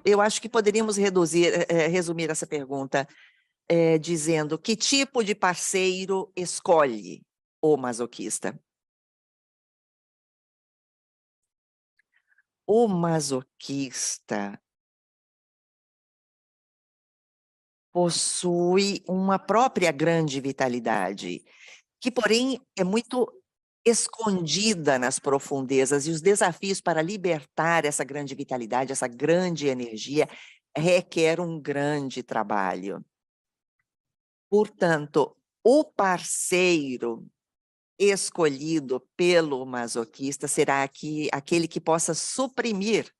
Eu acho que poderíamos resumir essa pergunta dizendo: que tipo de parceiro escolhe o masoquista? O masoquista possui uma própria grande vitalidade, que, porém, é muito escondida nas profundezas, e os desafios para libertar essa grande vitalidade, essa grande energia, requer um grande trabalho. Portanto, o parceiro escolhido pelo masoquista será aquele que possa suprimir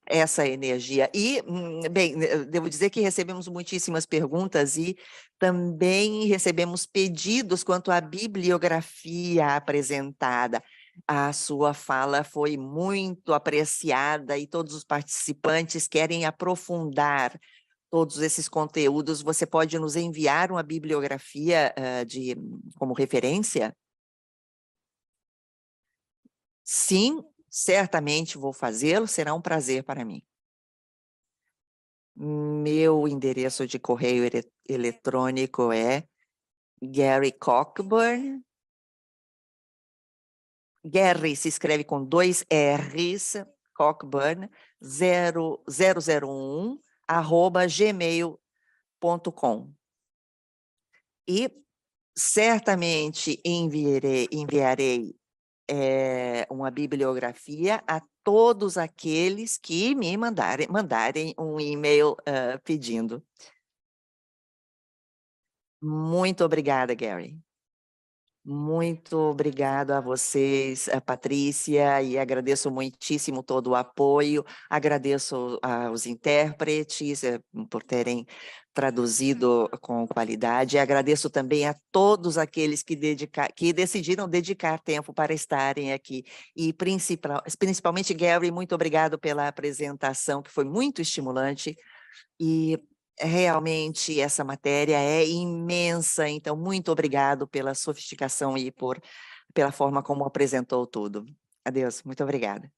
essa energia. E, bem, devo dizer que recebemos muitíssimas perguntas e também recebemos pedidos quanto à bibliografia apresentada. A sua fala foi muito apreciada e todos os participantes querem aprofundar todos esses conteúdos. Você pode nos enviar uma bibliografia como referência? Sim, certamente vou fazê-lo, será um prazer para mim. Meu endereço de correio eletrônico é Gary Cockburn. Gary se escreve com 2 R's, Cockburn, 0001@gmail.com. E certamente enviarei uma bibliografia a todos aqueles que me mandarem um e-mail pedindo. Muito obrigada, Gary. Muito obrigada a vocês, a Patrícia, e agradeço muitíssimo todo o apoio, agradeço aos intérpretes por terem traduzido com qualidade, agradeço também a todos aqueles que decidiram dedicar tempo para estarem aqui, e principalmente, Gary, muito obrigado pela apresentação, que foi muito estimulante, e realmente essa matéria é imensa, então muito obrigado pela sofisticação e pela forma como apresentou tudo. Adeus, muito obrigada.